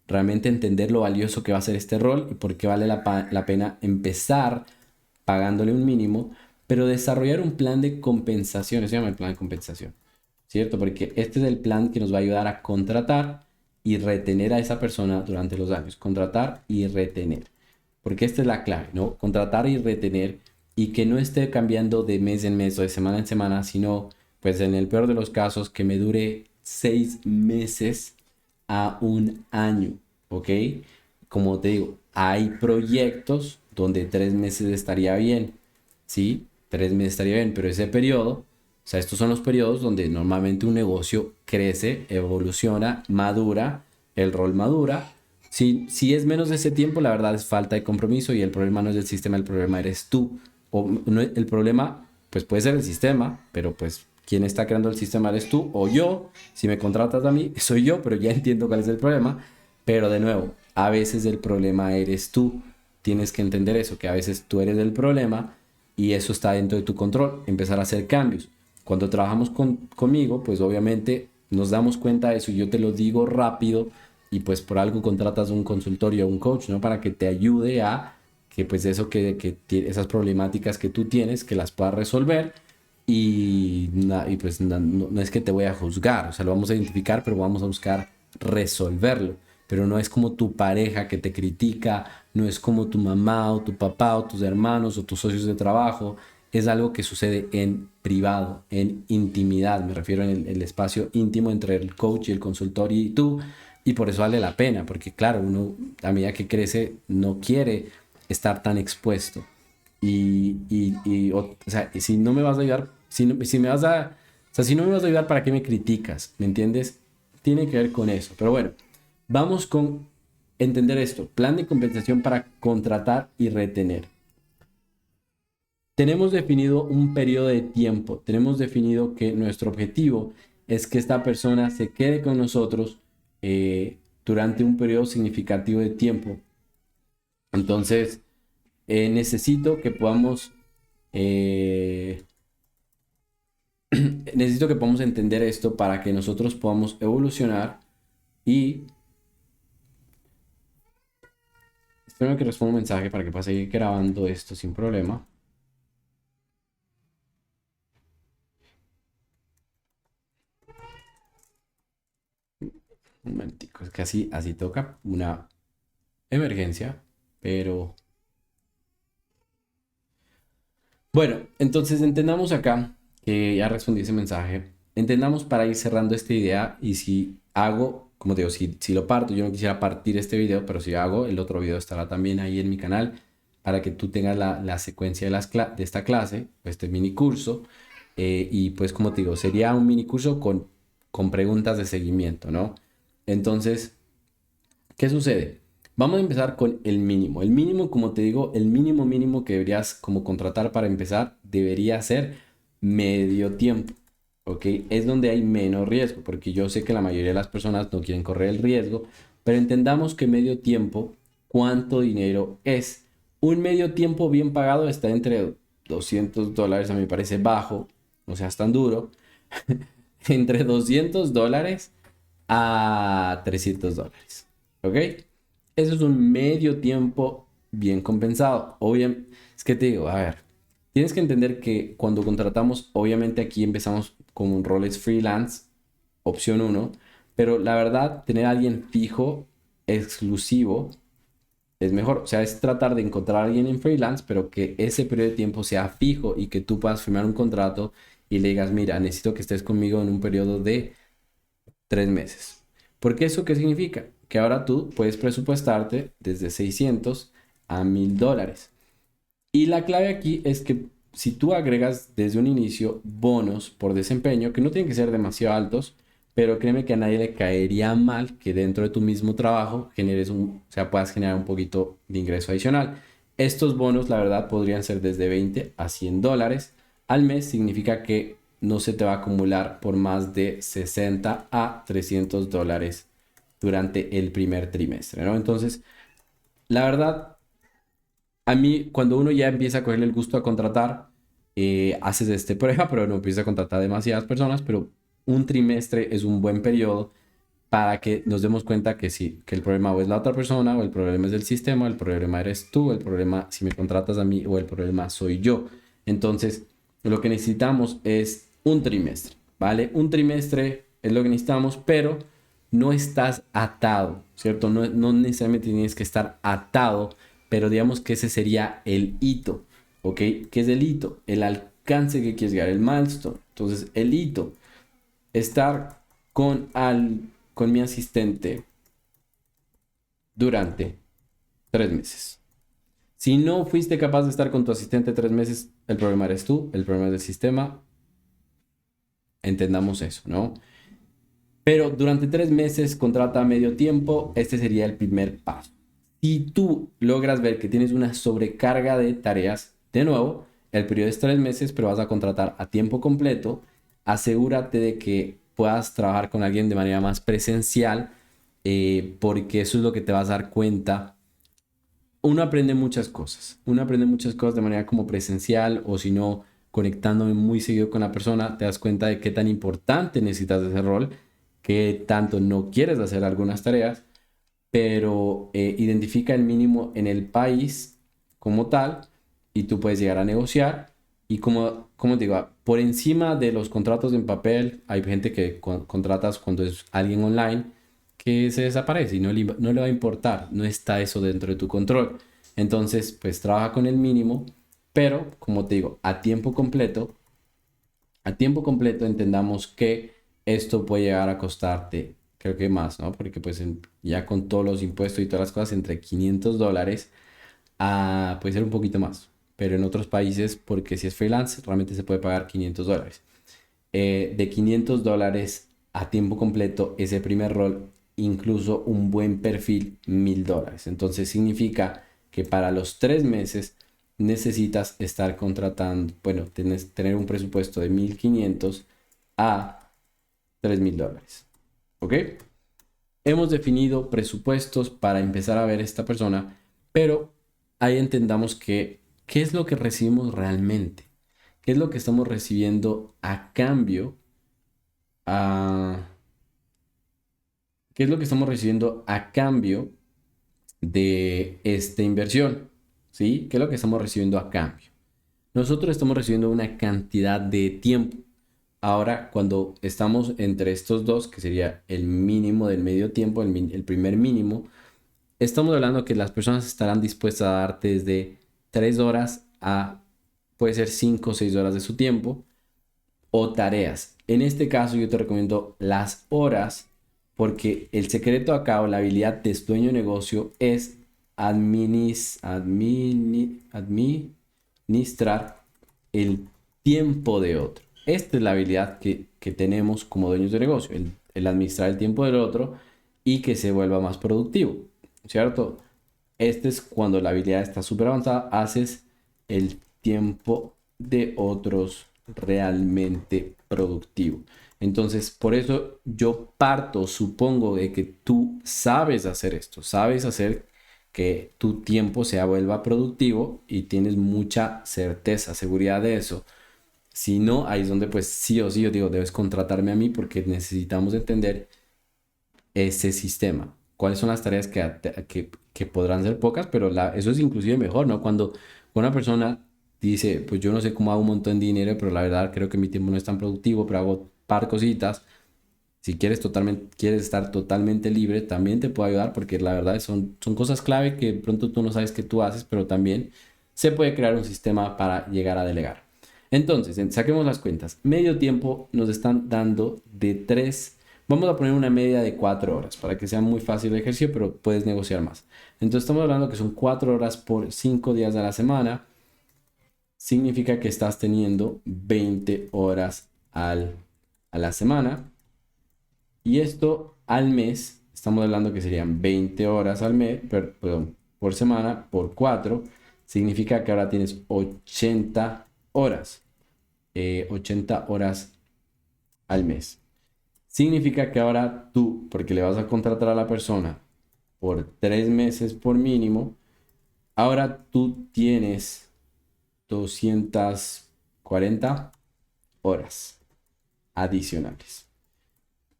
realmente entender lo valioso que va a ser este rol y por qué vale la pena empezar pagándole un mínimo, pero desarrollar un plan de compensación, eso se llama el plan de compensación, ¿cierto? Porque este es el plan que nos va a ayudar a contratar y retener a esa persona durante los años, contratar y retener, porque esta es la clave, ¿no? Contratar y retener y que no esté cambiando de mes en mes o de semana en semana, sino, pues en el peor de los casos, que me dure 6 meses a un año, ¿ok? Como te digo, hay proyectos donde 3 meses estaría bien, ¿sí? 3 meses estaría bien, pero ese periodo, o sea, estos son los periodos donde normalmente un negocio crece, evoluciona, madura, el rol madura. Si es menos de ese tiempo, la verdad es falta de compromiso y el problema no es el sistema, el problema eres tú. O no, el problema, pues puede ser el sistema, pero pues quien está creando el sistema eres tú o yo. Si me contratas a mí, soy yo, pero ya entiendo cuál es el problema. Pero de nuevo, a veces el problema eres tú. Tienes que entender eso, que a veces tú eres el problema y eso está dentro de tu control. Empezar a hacer cambios. Cuando trabajamos conmigo, pues obviamente nos damos cuenta de eso. Yo te lo digo rápido y pues por algo contratas un consultorio o un coach, ¿no? Para que te ayude a que pues eso esas problemáticas que tú tienes, que las puedas resolver y pues no es que te voy a juzgar, o sea, lo vamos a identificar, pero vamos a buscar resolverlo. Pero no es como tu pareja que te critica, no es como tu mamá o tu papá o tus hermanos o tus socios de trabajo. Es algo que sucede en privado, en intimidad. Me refiero en el espacio íntimo entre el coach y el consultor y tú. Y por eso vale la pena, porque claro, uno a medida que crece no quiere estar tan expuesto. O sea, si no me vas a ayudar, si me vas a, o sea, si no me vas a ayudar, ¿para qué me criticas? ¿Me entiendes? Tiene que ver con eso. Pero bueno, vamos con entender esto. Plan de compensación para contratar y retener. Tenemos definido un periodo de tiempo. Tenemos definido que nuestro objetivo es que esta persona se quede con nosotros durante un periodo significativo de tiempo. Entonces, necesito que podamos eh, necesito que podamos entender esto para que nosotros podamos evolucionar y espero que responda un mensaje para que pueda seguir grabando esto sin problema. Un momentico, es que así toca una emergencia, pero bueno, entonces entendamos acá que ya respondí ese mensaje. Entendamos para ir cerrando esta idea y si hago, como te digo, si lo parto, yo no quisiera partir este video, pero si hago, el otro video estará también ahí en mi canal para que tú tengas la secuencia de esta clase, este mini curso. Y pues como te digo, sería un mini curso con preguntas de seguimiento, ¿no? Entonces, ¿qué sucede? Vamos a empezar con el mínimo. El mínimo, como te digo, el mínimo mínimo que deberías como contratar para empezar debería ser medio tiempo, ¿ok? Es donde hay menos riesgo, porque yo sé que la mayoría de las personas no quieren correr el riesgo, pero entendamos que medio tiempo, ¿cuánto dinero es? Un medio tiempo bien pagado está entre $200, a mí me parece bajo, no seas tan duro, entre $200 a $300. ¿Ok? Eso es un medio tiempo bien compensado. Obviamente, es que te digo, a ver, tienes que entender que cuando contratamos, obviamente aquí empezamos con un roles freelance, opción uno, pero la verdad, tener a alguien fijo, exclusivo, es mejor. O sea, es tratar de encontrar a alguien en freelance, pero que ese periodo de tiempo sea fijo y que tú puedas firmar un contrato y le digas, mira, necesito que estés conmigo en un periodo de 3 meses. ¿Porque eso qué significa? Que ahora tú puedes presupuestarte desde 600 a $1000. Y la clave aquí es que si tú agregas desde un inicio bonos por desempeño, que no tienen que ser demasiado altos, pero créeme que a nadie le caería mal que dentro de tu mismo trabajo o sea, puedas generar un poquito de ingreso adicional. Estos bonos, la verdad, podrían ser desde 20 a $100 al mes. Significa que no se te va a acumular por más de 60 a $300 durante el primer trimestre, ¿no? Entonces, la verdad, a mí, cuando uno ya empieza a cogerle el gusto a contratar, haces este prueba, pero no empieza a contratar demasiadas personas, pero un trimestre es un buen periodo para que nos demos cuenta que sí, que el problema o es la otra persona, o el problema es del sistema, o el problema eres tú, o el problema si me contratas a mí, o el problema soy yo. Entonces, lo que necesitamos es un trimestre, ¿vale? Un trimestre es lo que necesitamos, pero no estás atado, ¿cierto? No necesariamente tienes que estar atado, pero digamos que ese sería el hito, ¿ok? ¿Qué es el hito? El alcance que quieres llegar, el milestone. Entonces, el hito, estar con mi asistente durante 3 meses. Si no fuiste capaz de estar con tu asistente 3 meses, el problema eres tú, el problema es del sistema. Entendamos eso, ¿no? Pero durante 3 meses contrata a medio tiempo, este sería el primer paso. Si tú logras ver que tienes una sobrecarga de tareas, de nuevo, el periodo es 3 meses, pero vas a contratar a tiempo completo. Asegúrate de que puedas trabajar con alguien de manera más presencial, porque eso es lo que te vas a dar cuenta. Uno aprende muchas cosas. Uno aprende muchas cosas de manera como presencial o si no, conectándome muy seguido con la persona, te das cuenta de qué tan importante necesitas ese rol, qué tanto no quieres hacer algunas tareas, pero identifica el mínimo en el país como tal y tú puedes llegar a negociar. Y como te digo, por encima de los contratos en papel, hay gente que contratas cuando es alguien online que se desaparece y no le va a importar, no está eso dentro de tu control. Entonces, pues trabaja con el mínimo, pero como te digo, a tiempo completo entendamos que esto puede llegar a costarte, creo que más, ¿no? Porque pues ya con todos los impuestos y todas las cosas, entre $500 a, puede ser un poquito más. Pero en otros países, porque si es freelance, realmente se puede pagar $500. De $500 a tiempo completo, ese primer rol, incluso un buen perfil, $1000. Entonces significa que para los 3 meses necesitas estar contratando, bueno, tener un presupuesto de 1500 a $3000. ¿Ok? Hemos definido presupuestos para empezar a ver esta persona, pero ahí entendamos que qué es lo que recibimos realmente, qué es lo que estamos recibiendo a cambio, a, qué es lo que estamos recibiendo a cambio de esta inversión, ¿sí? ¿Qué es lo que estamos recibiendo a cambio? Nosotros estamos recibiendo una cantidad de tiempo. Ahora, cuando estamos entre estos dos, que sería el mínimo del medio tiempo, el primer mínimo, estamos hablando que las personas estarán dispuestas a darte desde 3 horas a, puede ser 5 o 6 horas de su tiempo o tareas. En este caso yo te recomiendo las horas porque el secreto acá o la habilidad de tu dueño de negocio es administrar el tiempo de otro. Esta es la habilidad que tenemos como dueños de negocio, el administrar el tiempo del otro y que se vuelva más productivo, ¿cierto? Este es cuando la habilidad está súper avanzada, haces el tiempo de otros realmente productivo. Entonces, por eso yo parto, supongo, de que tú sabes hacer esto, sabes hacer que tu tiempo se vuelva productivo y tienes mucha certeza, seguridad de eso. Si no, ahí es donde pues sí o sí yo digo, debes contratarme a mí porque necesitamos entender ese sistema. ¿Cuáles son las tareas que podrán ser pocas, pero eso es inclusive mejor, ¿no? Cuando una persona dice, pues yo no sé cómo hago un montón de dinero, pero la verdad creo que mi tiempo no es tan productivo, pero hago par cositas. Si quieres estar totalmente libre, también te puedo ayudar porque la verdad son cosas clave que de pronto tú no sabes que tú haces, pero también se puede crear un sistema para llegar a delegar. Entonces, saquemos las cuentas. Medio tiempo nos están dando de 3. Vamos a poner una media de 4 horas para que sea muy fácil el ejercicio, pero puedes negociar más. Entonces, estamos hablando que son 4 horas por 5 días de la semana. Significa que estás teniendo 20 horas a la semana. Y esto al mes, estamos hablando que serían 20 horas al mes, perdón, por semana, por 4, significa que ahora tienes 80 horas. 80 horas al mes. Significa que ahora tú, porque le vas a contratar a la persona por 3 meses por mínimo, ahora tú tienes 240 horas adicionales.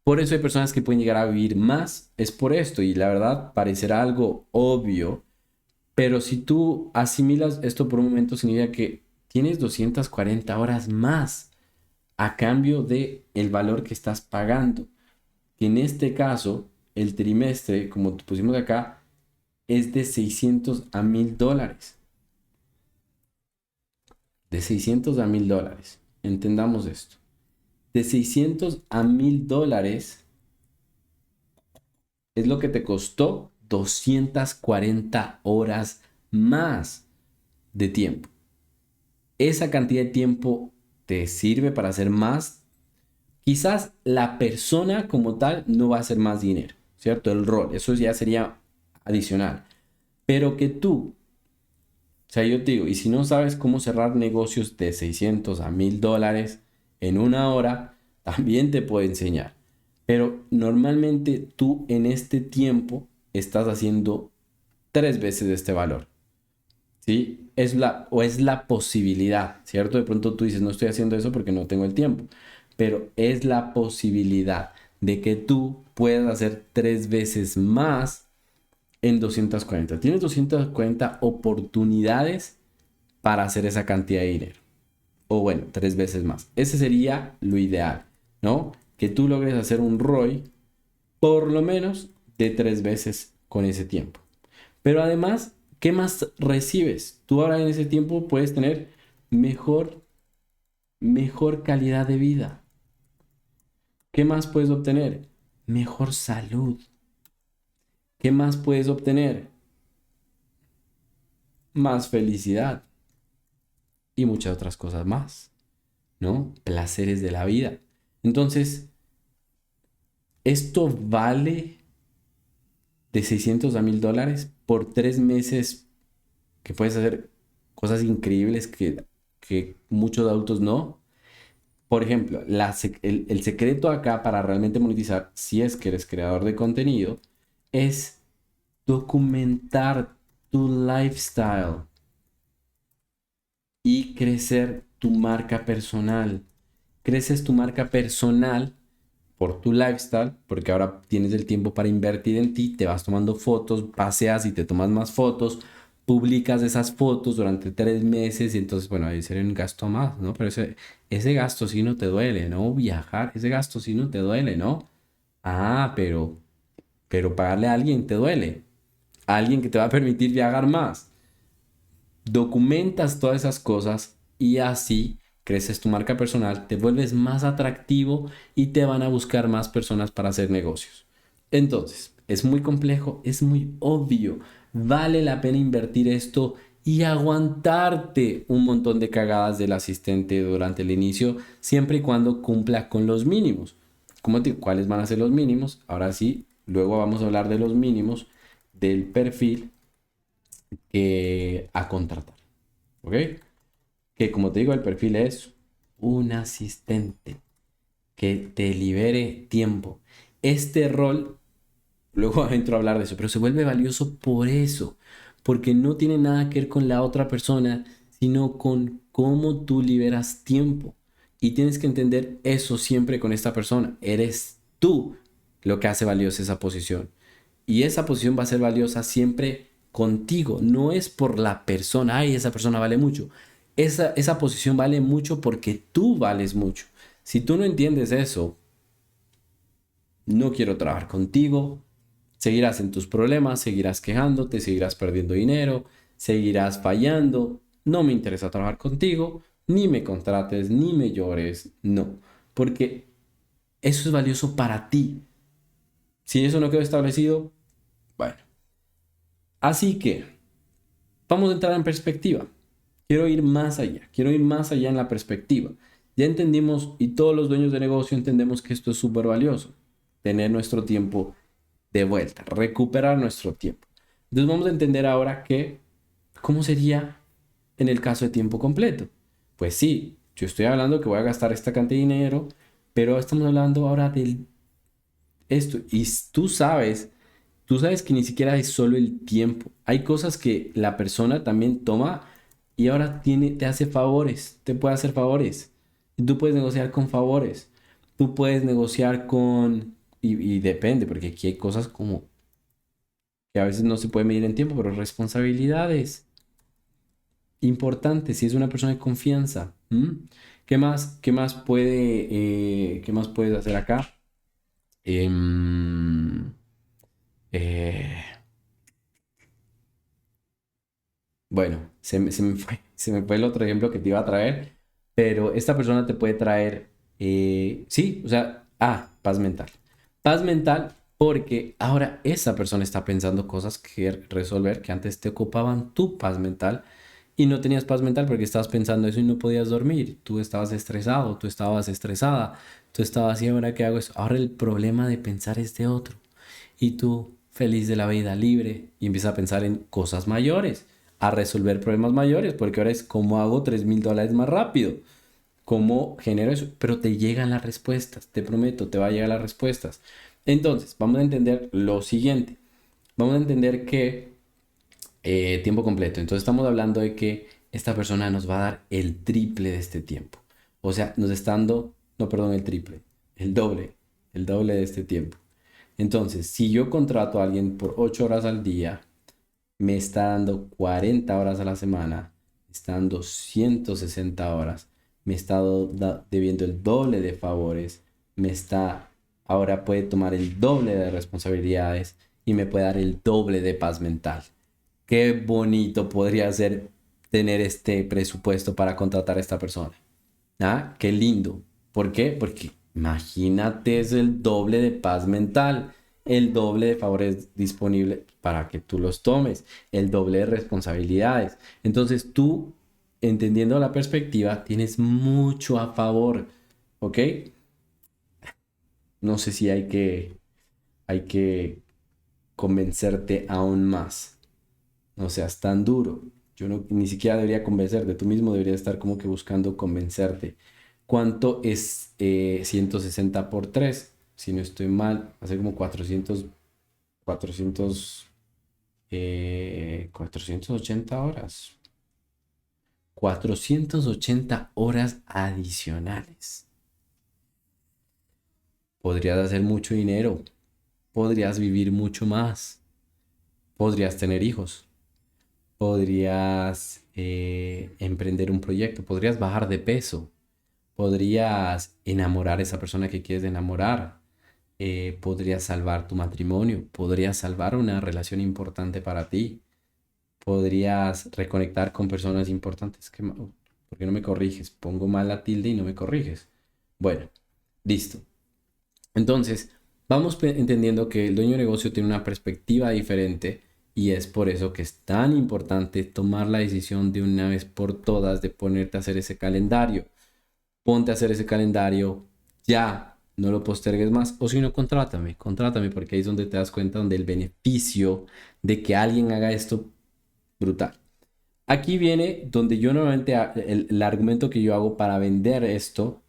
Por eso hay personas que pueden llegar a vivir más, es por esto, y la verdad parecerá algo obvio, pero si tú asimilas esto por un momento, significa que tienes 240 horas más a cambio de el valor que estás pagando. Que en este caso, el trimestre, como pusimos acá, es de 600 a $1000. De 600 a $1000. Entendamos esto. De 600 a $1000 es lo que te costó 240 horas más de tiempo. Esa cantidad de tiempo te sirve para hacer más. Quizás la persona como tal no va a hacer más dinero, ¿cierto? El rol, eso ya sería adicional. Pero que tú, o sea, yo te digo, y si no sabes cómo cerrar negocios de 600 a 1000 dólares en una hora, también te puedo enseñar. Pero normalmente tú en este tiempo estás haciendo 3 veces este valor. ¿Sí? Es la posibilidad, ¿cierto? De pronto tú dices, no estoy haciendo eso porque no tengo el tiempo, pero es la posibilidad de que tú puedas hacer 3 veces más en 240. Tienes 240 oportunidades para hacer esa cantidad de dinero. O bueno, 3 veces más. Ese sería lo ideal, ¿no? Que tú logres hacer un ROI por lo menos de 3 veces con ese tiempo. Pero además, ¿qué más recibes? Tú ahora en ese tiempo puedes tener mejor, mejor calidad de vida. ¿Qué más puedes obtener? Mejor salud. ¿Qué más puedes obtener? Más felicidad y muchas otras cosas más, ¿no? Placeres de la vida. Entonces, esto vale de 600 a 1000 dólares por 3 meses que puedes hacer cosas increíbles que muchos adultos no. Por ejemplo, el secreto acá para realmente monetizar, si es que eres creador de contenido, es documentar tu lifestyle y crecer tu marca personal. Creces tu marca personal por tu lifestyle, porque ahora tienes el tiempo para invertir en ti, te vas tomando fotos, paseas y te tomas más fotos, publicas esas fotos durante 3 meses y entonces, bueno, ahí sería un gasto más, ¿no? Pero ese gasto sí no te duele, ¿no? Viajar, ese gasto sí no te duele, ¿no? Ah, pero pagarle a alguien te duele. A alguien que te va a permitir viajar más. Documentas todas esas cosas y así creces tu marca personal, te vuelves más atractivo y te van a buscar más personas para hacer negocios. Entonces, es muy complejo, es muy obvio, vale la pena invertir esto y aguantarte un montón de cagadas del asistente durante el inicio, siempre y cuando cumpla con los mínimos. ¿Cómo te digo? ¿Cuáles van a ser los mínimos? Ahora sí, luego vamos a hablar de los mínimos del perfil a contratar. ¿Ok? Que como te digo, el perfil es un asistente que te libere tiempo. Este rol, luego entro a hablar de eso, pero se vuelve valioso por eso, porque no tiene nada que ver con la otra persona, sino con cómo tú liberas tiempo. Y tienes que entender eso siempre con esta persona. Eres tú lo que hace valiosa esa posición. Y esa posición va a ser valiosa siempre contigo. No es por la persona, ay, esa persona vale mucho. Esa posición vale mucho porque tú vales mucho. Si tú no entiendes eso, no quiero trabajar contigo. Seguirás en tus problemas, seguirás quejándote, seguirás perdiendo dinero, seguirás fallando. No me interesa trabajar contigo, ni me contrates, ni me llores. No, porque eso es valioso para ti. Si eso no quedó establecido, bueno. Así que vamos a entrar en perspectiva. Quiero ir más allá en la perspectiva. Ya entendimos y todos los dueños de negocio entendemos que esto es súper valioso. Tener nuestro tiempo de vuelta, recuperar nuestro tiempo. Entonces vamos a entender ahora que, ¿cómo sería en el caso de tiempo completo? Pues sí, yo estoy hablando que voy a gastar esta cantidad de dinero, pero estamos hablando ahora de esto. Y tú sabes que ni siquiera es solo el tiempo. Hay cosas que la persona también toma y ahora te hace favores, te puede hacer favores. Y tú puedes negociar con favores. Tú puedes negociar y depende, porque aquí hay cosas como que a veces no se puede medir en tiempo, pero responsabilidades importantes si es una persona de confianza. Qué más qué más puedes hacer acá? Em, eh, Bueno, se me fue el otro ejemplo que te iba a traer, pero esta persona te puede traer, sí, o sea, paz mental. Paz mental Porque ahora esa persona está pensando cosas que resolver que antes te ocupaban tu paz mental y no tenías paz mental porque estabas pensando eso y no podías dormir. Tú estabas estresado, tú estabas estresada, tú estabas, ¿y ahora qué hago eso? Ahora el problema de pensar es de otro. Y tú, feliz de la vida, libre, y empiezas a pensar en cosas mayores, a resolver problemas mayores, porque ahora es cómo hago $3,000 más rápido, cómo genero eso, pero te llegan las respuestas, te prometo, te va a llegar las respuestas. Entonces, vamos a entender lo siguiente. Vamos a entender que tiempo completo. Entonces estamos hablando de que esta persona nos va a dar el triple de este tiempo. O sea, nos está dando, no, perdón, el triple, el doble de este tiempo. Entonces, si yo contrato a alguien por 8 horas al día, me está dando 40 horas a la semana, me está dando 160 horas, me está debiendo el doble de favores, me está, ahora puede tomar el doble de responsabilidades y me puede dar el doble de paz mental. Qué bonito podría ser tener este presupuesto para contratar a esta persona. ¿Ah? Qué lindo. ¿Por qué? Porque imagínate, es el doble de paz mental, el doble de favores disponibles para que tú los tomes, el doble de responsabilidades. Entonces tú, entendiendo la perspectiva, tienes mucho a favor, ¿ok? No sé si hay que convencerte aún más. No seas tan duro. Yo no, ni siquiera debería convencerte. Tú mismo deberías estar como que buscando convencerte. ¿Cuánto es 160 por 3? Si no estoy mal, va a ser como 480 horas. 480 horas adicionales. Podrías hacer mucho dinero. Podrías vivir mucho más. Podrías tener hijos. Podrías emprender un proyecto. Podrías bajar de peso. Podrías enamorar a esa persona que quieres enamorar. Podrías salvar tu matrimonio. Podrías salvar una relación importante para ti. Podrías reconectar con personas importantes. ¿Por qué no me corriges? Pongo mal la tilde y no me corriges. Bueno, listo. Entonces, vamos entendiendo que el dueño de negocio tiene una perspectiva diferente y es por eso que es tan importante tomar la decisión de una vez por todas de ponerte a hacer ese calendario. Ponte a hacer ese calendario ya, no lo postergues más, o si no, contrátame, porque ahí es donde te das cuenta donde el beneficio de que alguien haga esto, brutal. Aquí viene donde yo normalmente, el argumento que yo hago para vender esto,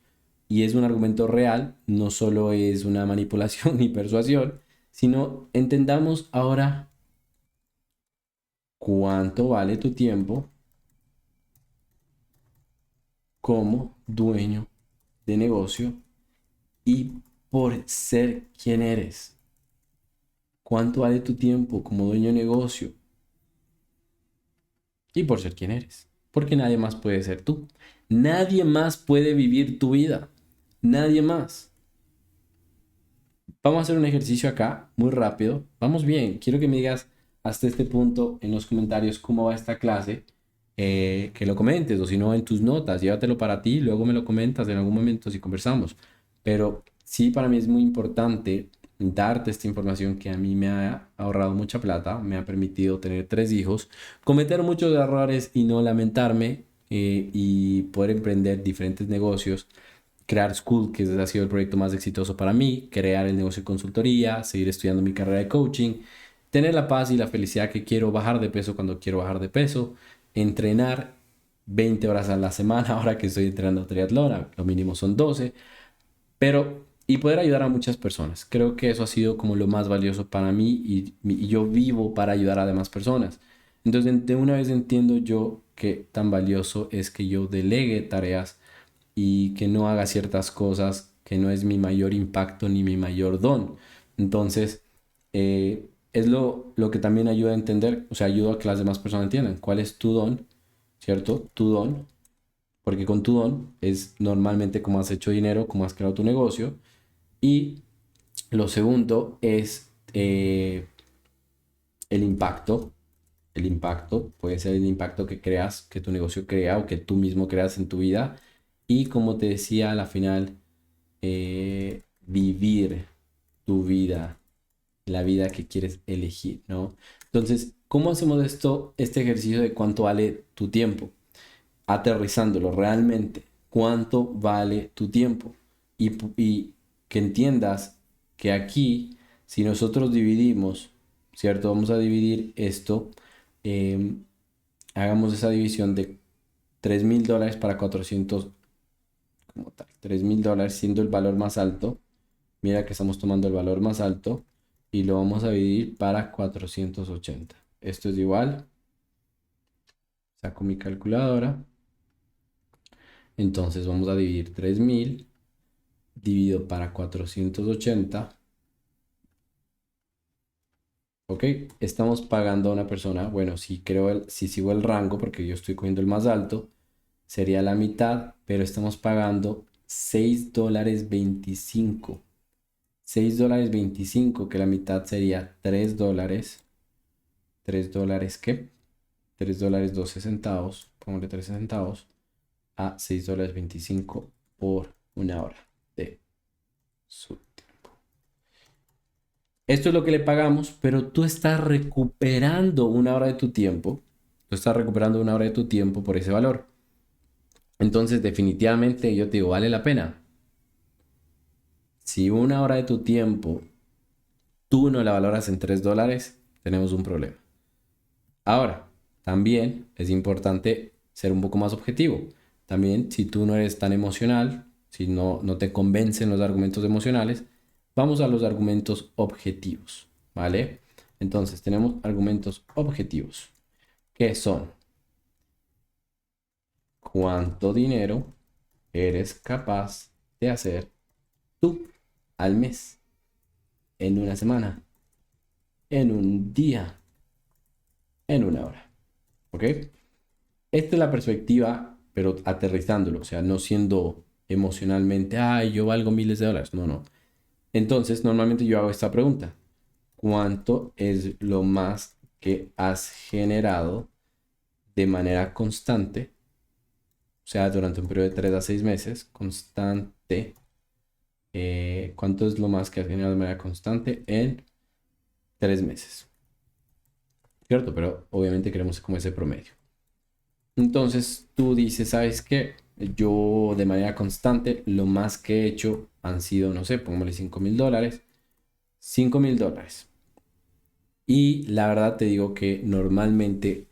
y es un argumento real, no solo es una manipulación ni persuasión, sino entendamos ahora cuánto vale tu tiempo como dueño de negocio y por ser quien eres. ¿Cuánto vale tu tiempo como dueño de negocio? Y por ser quien eres. Porque nadie más puede ser tú. Nadie más puede vivir tu vida. Nadie más. Vamos a hacer un ejercicio acá, muy rápido. Vamos bien. Quiero que me digas hasta este punto en los comentarios cómo va esta clase. Que lo comentes o si no en tus notas. Llévatelo para ti y luego me lo comentas en algún momento si conversamos. Pero sí, para mí es muy importante darte esta información que a mí me ha ahorrado mucha plata, me ha permitido tener 3 hijos, cometer muchos errores y no lamentarme, y poder emprender diferentes negocios, crear School, que ha sido el proyecto más exitoso para mí, crear el negocio de consultoría, seguir estudiando mi carrera de coaching, tener la paz y la felicidad que quiero, bajar de peso cuando quiero bajar de peso, entrenar 20 horas a la semana ahora que estoy entrenando triatlón, lo mínimo son 12, pero y poder ayudar a muchas personas. Creo que eso ha sido como lo más valioso para mí y yo vivo para ayudar a demás personas. Entonces, de una vez entiendo yo que tan valioso es que yo delegue tareas y que no haga ciertas cosas que no es mi mayor impacto ni mi mayor don. Entonces, es lo que también ayuda a entender, o sea, ayuda a que las demás personas entiendan cuál es tu don, ¿cierto? Tu don, porque con tu don es normalmente cómo has hecho dinero, cómo has creado tu negocio. Y lo segundo es el impacto. El impacto puede ser el impacto que creas, que tu negocio crea o que tú mismo creas en tu vida. Y como te decía a la final, vivir tu vida la vida que quieres elegir, ¿no? Entonces, ¿cómo hacemos esto, este ejercicio de cuánto vale tu tiempo? Aterrizándolo realmente, ¿cuánto vale tu tiempo? Y que entiendas que aquí, si nosotros dividimos, ¿cierto? Vamos a dividir esto, em, hagamos esa división de $3.000 para 400 como tal. $3.000 siendo el valor más alto. Mira que estamos tomando el valor más alto y lo vamos a dividir para 480. Esto es igual. Saco mi calculadora. Entonces vamos a dividir 3.000 dividido para 480. Ok, estamos pagando a una persona. Bueno, si sigo el rango, porque yo estoy cogiendo el más alto, sería la mitad, pero estamos pagando $6.25. $6.25, que la mitad sería $3. $3 ¿qué? $3 12 centavos, ponle 13 centavos a $6.25 por una hora de su tiempo. Esto es lo que le pagamos, pero tú estás recuperando una hora de tu tiempo. Tú estás recuperando una hora de tu tiempo por ese valor. Entonces, definitivamente, yo te digo, vale la pena. Si una hora de tu tiempo tú no la valoras en $3, tenemos un problema. Ahora, también es importante ser un poco más objetivo. También, si tú no eres tan emocional, si no te convencen los argumentos emocionales, vamos a los argumentos objetivos, ¿vale? Entonces, tenemos argumentos objetivos, que son cuánto dinero eres capaz de hacer tú al mes, en una semana, en un día, en una hora, ¿ok? Esta es la perspectiva, pero aterrizándolo, o sea, no siendo emocionalmente, ay, yo valgo miles de dólares. No, no. Entonces, normalmente yo hago esta pregunta. ¿Cuánto es lo más que has generado de manera constante? O sea, durante un periodo de 3 a 6 meses, constante. ¿Cuánto es lo más que has generado de manera constante en 3 meses? ¿Cierto? Pero obviamente queremos como ese promedio. Entonces tú dices, ¿sabes qué? Yo de manera constante, lo más que he hecho han sido, no sé, pongámosle $5.000. $5.000. Y la verdad te digo que normalmente,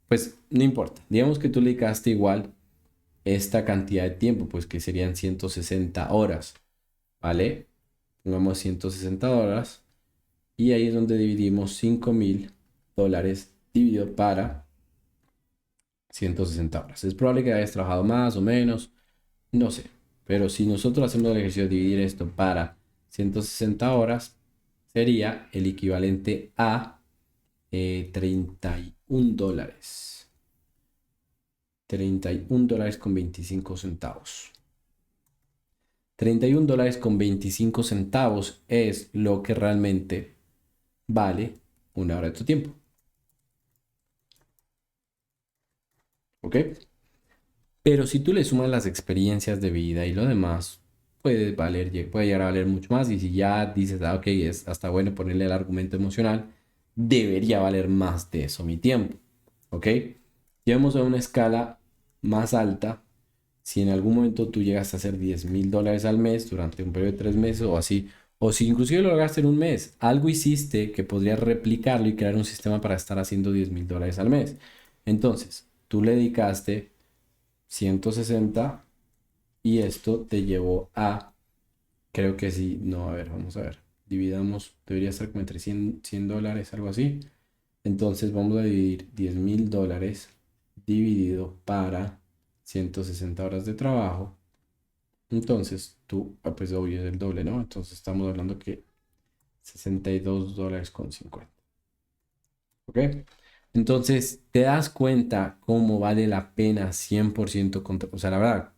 pues no importa. Digamos que tú le dedicaste igual esta cantidad de tiempo, pues que serían 160 horas, ¿vale? Pongamos 160 horas. Y ahí es donde dividimos $5.000 dividido para 160 horas. Es probable que hayas trabajado más o menos. No sé, pero si nosotros hacemos el ejercicio de dividir esto para 160 horas, sería el equivalente a $31. $31 con 25 centavos. $31 con 25 centavos es lo que realmente vale una hora de tu tiempo. ¿Ok? Pero si tú le sumas las experiencias de vida y lo demás, puede llegar a valer mucho más. Y si ya dices, ah, ok, es hasta bueno ponerle el argumento emocional, debería valer más de eso mi tiempo. ¿Ok? Llevamos a una escala más alta. Si en algún momento tú llegas a hacer $10.000 al mes durante un periodo de 3 meses o así, o si inclusive lo lograste en un mes, algo hiciste que podrías replicarlo y crear un sistema para estar haciendo $10.000 al mes. Entonces, tú le dedicaste 160 y esto te llevó a, creo que sí, no, a ver, vamos a ver, dividamos, debería estar como entre $100, algo así. Entonces vamos a dividir $10.000 dividido para 160 horas de trabajo. Entonces tú, pues obvio es el doble, ¿no? Entonces estamos hablando que $62.50. ¿Ok? Entonces te das cuenta cómo vale la pena 100% contra, o sea, la verdad.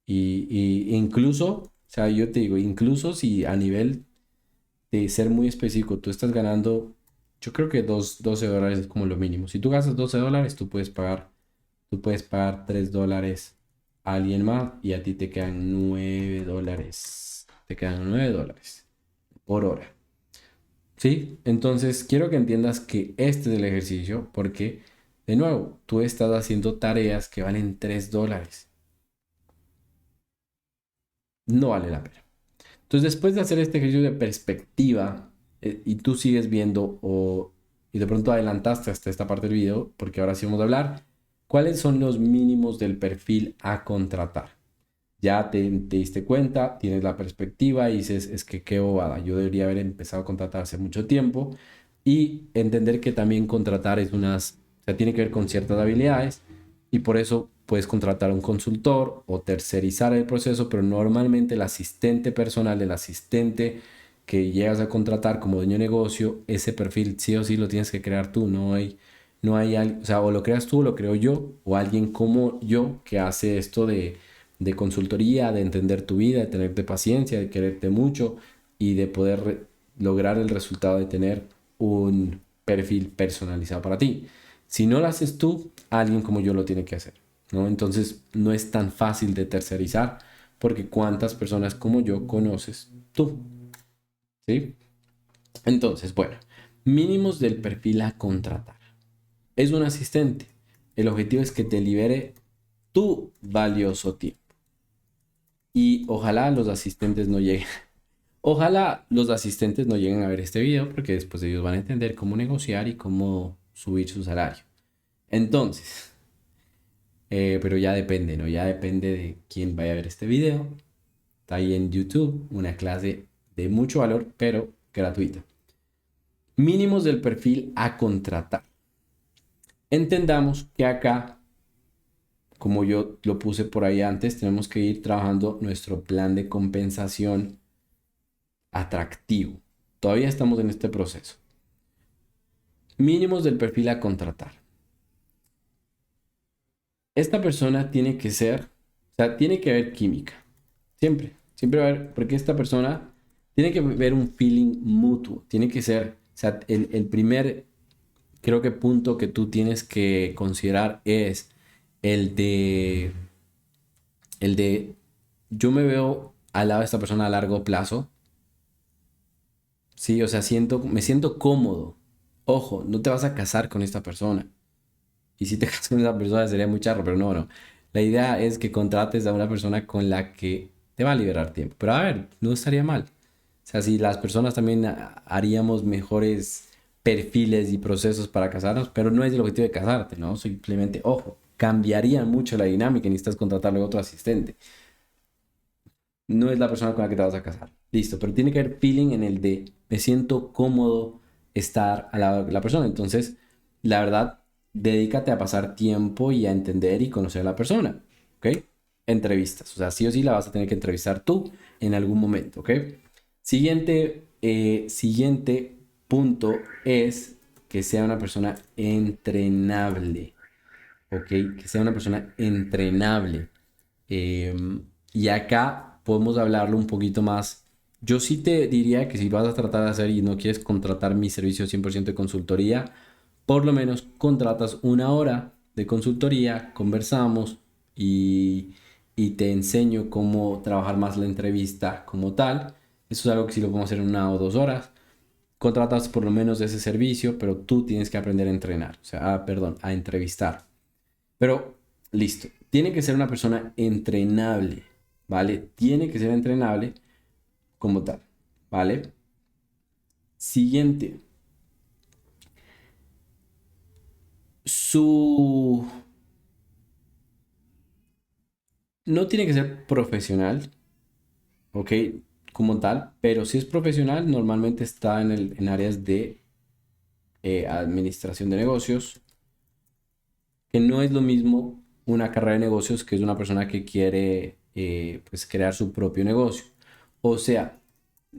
Y incluso, o sea, yo te digo, incluso si a nivel de ser muy específico, tú estás ganando, yo creo que $12 es como lo mínimo. Si tú gastas $12, tú puedes pagar $3 a alguien más y a ti te quedan $9. Te quedan $9 por hora. ¿Sí? Entonces, quiero que entiendas que este es el ejercicio porque, de nuevo, tú estás haciendo tareas que valen $3. No vale la pena. Entonces, después de hacer este ejercicio de perspectiva y tú sigues viendo y de pronto adelantaste hasta esta parte del video, porque ahora sí vamos a hablar, ¿cuáles son los mínimos del perfil a contratar? Ya te diste cuenta, tienes la perspectiva y dices, es que qué bobada, yo debería haber empezado a contratar hace mucho tiempo y entender que también contratar o sea, tiene que ver con ciertas habilidades y por eso puedes contratar a un consultor o tercerizar el proceso, pero normalmente el asistente personal, el asistente que llegas a contratar como dueño de negocio, ese perfil sí o sí lo tienes que crear tú, o sea, o lo creas tú, o lo creo yo, o alguien como yo que hace esto de consultoría, de entender tu vida, de tenerte paciencia, de quererte mucho y de poder lograr el resultado de tener un perfil personalizado para ti. Si no lo haces tú, alguien como yo lo tiene que hacer, ¿no? Entonces no es tan fácil de tercerizar porque cuántas personas como yo conoces tú, ¿sí? Entonces, bueno, mínimos del perfil a contratar. Es un asistente. El objetivo es que te libere tu valioso tiempo. Y ojalá los asistentes no lleguen. Ojalá los asistentes no lleguen a ver este video porque después ellos van a entender cómo negociar y cómo subir su salario. Entonces, pero ya depende, ¿no? Ya depende de quién vaya a ver este video. Está ahí en YouTube una clase de mucho valor, pero gratuita. Mínimos del perfil a contratar. Entendamos que acá, como yo lo puse por ahí antes, tenemos que ir trabajando nuestro plan de compensación atractivo. Todavía estamos en este proceso. Mínimos del perfil a contratar. Esta persona tiene que ser, o sea, tiene que haber química. Siempre, siempre va a haber, porque esta persona tiene que haber un feeling mutuo. Tiene que ser, o sea, el primer, creo que punto que tú tienes que considerar es el de, el de, yo me veo al lado de esta persona a largo plazo. Sí, o sea, me siento cómodo. Ojo, no te vas a casar con esta persona. Y si te casas con esa persona sería muy charro, pero no, no. La idea es que contrates a una persona con la que te va a liberar tiempo. Pero a ver, no estaría mal. O sea, si las personas también haríamos mejores perfiles y procesos para casarnos, pero no es el objetivo de casarte, ¿no? Simplemente, ojo, cambiaría mucho la dinámica y necesitas contratarle a otro asistente. No es la persona con la que te vas a casar. Listo, pero tiene que haber feeling en el de me siento cómodo estar a la persona. Entonces, la verdad, dedícate a pasar tiempo y a entender y conocer a la persona, ¿ok? Entrevistas, o sea, sí o sí la vas a tener que entrevistar tú en algún momento, ¿ok? Siguiente punto es que sea una persona entrenable, ¿ok? Que sea una persona entrenable. Y acá podemos hablarlo un poquito más. Yo sí te diría que si vas a tratar de hacer y no quieres contratar mi servicio 100% de consultoría, por lo menos contratas una hora de consultoría, conversamos y, y te enseño cómo trabajar más la entrevista como tal. Eso es algo que sí lo podemos hacer en 1 o 2 horas. Contratas por lo menos ese servicio, pero tú tienes que aprender a entrenar, o sea, perdón, a entrevistar. Pero listo, tiene que ser una persona entrenable, ¿vale? Tiene que ser entrenable como tal, ¿vale? Siguiente, su... No tiene que ser profesional, ¿ok? Como tal, pero si es profesional, normalmente está en áreas de administración de negocios, que no es lo mismo una carrera de negocios que es una persona que quiere pues crear su propio negocio. O sea,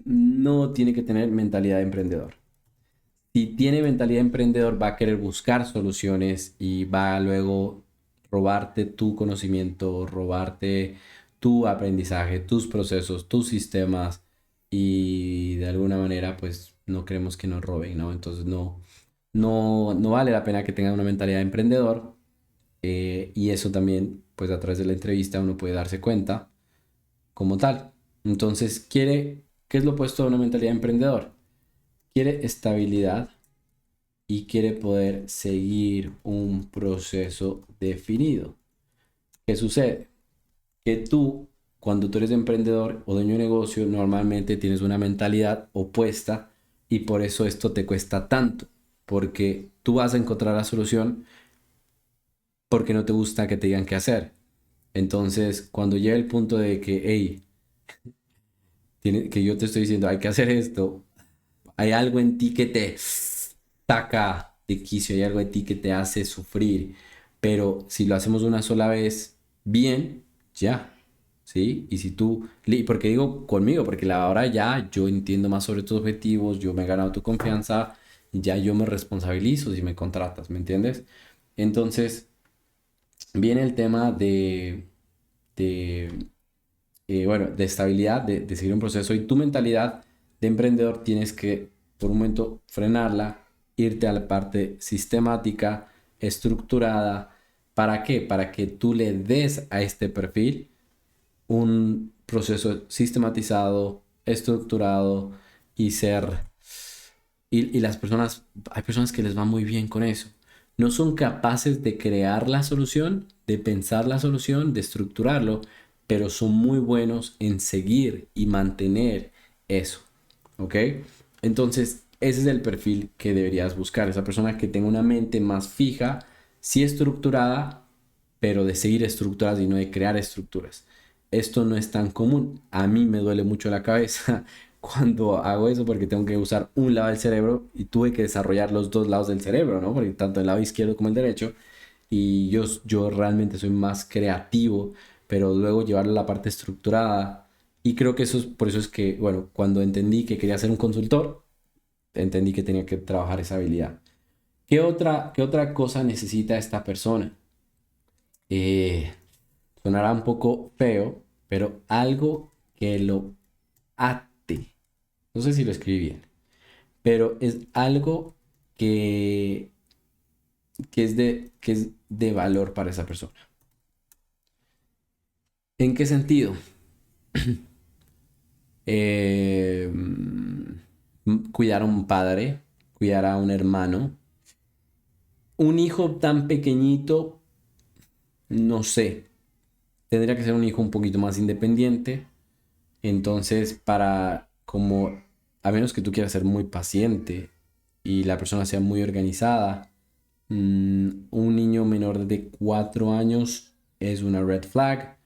no tiene que tener mentalidad de emprendedor. Si tiene mentalidad de emprendedor, va a querer buscar soluciones y va a luego robarte tu conocimiento, robarte tu aprendizaje, tus procesos, tus sistemas y de alguna manera pues no queremos que nos roben, ¿no? Entonces no vale la pena que tengan una mentalidad de emprendedor y eso también pues a través de la entrevista uno puede darse cuenta como tal. Entonces, ¿qué es lo opuesto a una mentalidad de emprendedor? quiere estabilidad y quiere poder seguir un proceso definido. ¿Qué sucede? Que tú, cuando tú eres emprendedor o dueño de negocio, normalmente tienes una mentalidad opuesta y por eso esto te cuesta tanto, porque tú vas a encontrar la solución porque no te gusta que te digan qué hacer. Entonces, cuando llega el punto de que, hey, que yo te estoy diciendo, hay que hacer esto, hay algo en ti que te saca de quicio, hay algo en ti que te hace sufrir, pero si lo hacemos una sola vez, bien, ya, ¿sí? Y si tú, porque digo conmigo, porque ahora ya yo entiendo más sobre tus objetivos, yo me he ganado tu confianza, y ya yo me responsabilizo si me contratas, ¿me entiendes? Entonces, viene el tema de bueno, de estabilidad, de seguir un proceso y tu mentalidad de emprendedor tienes que por un momento frenarla, irte a la parte sistemática, estructurada. ¿Para qué? Para que tú le des a este perfil un proceso sistematizado, estructurado y ser... Y las personas, hay personas que les va muy bien con eso. No son capaces de crear la solución, de pensar la solución, de estructurarlo, pero son muy buenos en seguir y mantener eso. ¿Ok? Entonces, ese es el perfil que deberías buscar. Esa persona que tenga una mente más fija, sí estructurada, pero de seguir estructuras y no de crear estructuras. Esto no es tan común. A mí me duele mucho la cabeza cuando hago eso porque tengo que usar un lado del cerebro y tuve que desarrollar los dos lados del cerebro, ¿no? Porque tanto el lado izquierdo como el derecho. Y yo realmente soy más creativo, pero luego llevarlo a la parte estructurada. Y creo que eso es, por eso es que, bueno, cuando entendí que quería ser un consultor, entendí que tenía que trabajar esa habilidad. Qué otra cosa necesita esta persona? Eh, Sonará un poco feo, pero algo que lo ate. No sé si lo escribí bien, pero es algo que, que es de valor para esa persona. ¿En qué sentido? Cuidar a un padre, cuidar a un hermano. Un hijo tan pequeñito, no sé, tendría que ser un hijo un poquito más independiente. Entonces, como, a menos que tú quieras ser muy paciente y la persona sea muy organizada, un niño menor de 4 años es una red flag,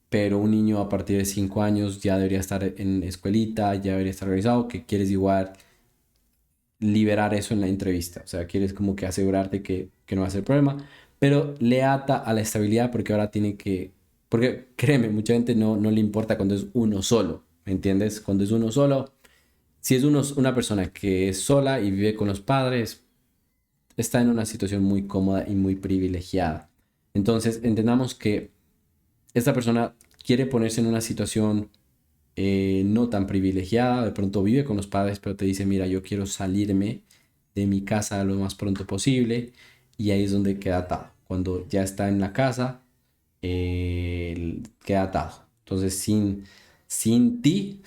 pero un niño a partir de 5 años ya debería estar en escuelita, ya debería estar organizado, que quieres igual liberar eso en la entrevista, o sea, quieres como que asegurarte que no va a ser problema, pero le ata a la estabilidad porque ahora tiene que, porque créeme, mucha gente no le importa cuando es uno solo, ¿me entiendes? Cuando es uno solo, si es una persona que es sola y vive con los padres, está en una situación muy cómoda y muy privilegiada. Entonces, entendamos que esta persona quiere ponerse en una situación no tan privilegiada, de pronto vive con los padres, pero te dice, mira, yo quiero salirme de mi casa lo más pronto posible y ahí es donde queda atado. Cuando ya está en la casa, queda atado. Entonces, sin ti,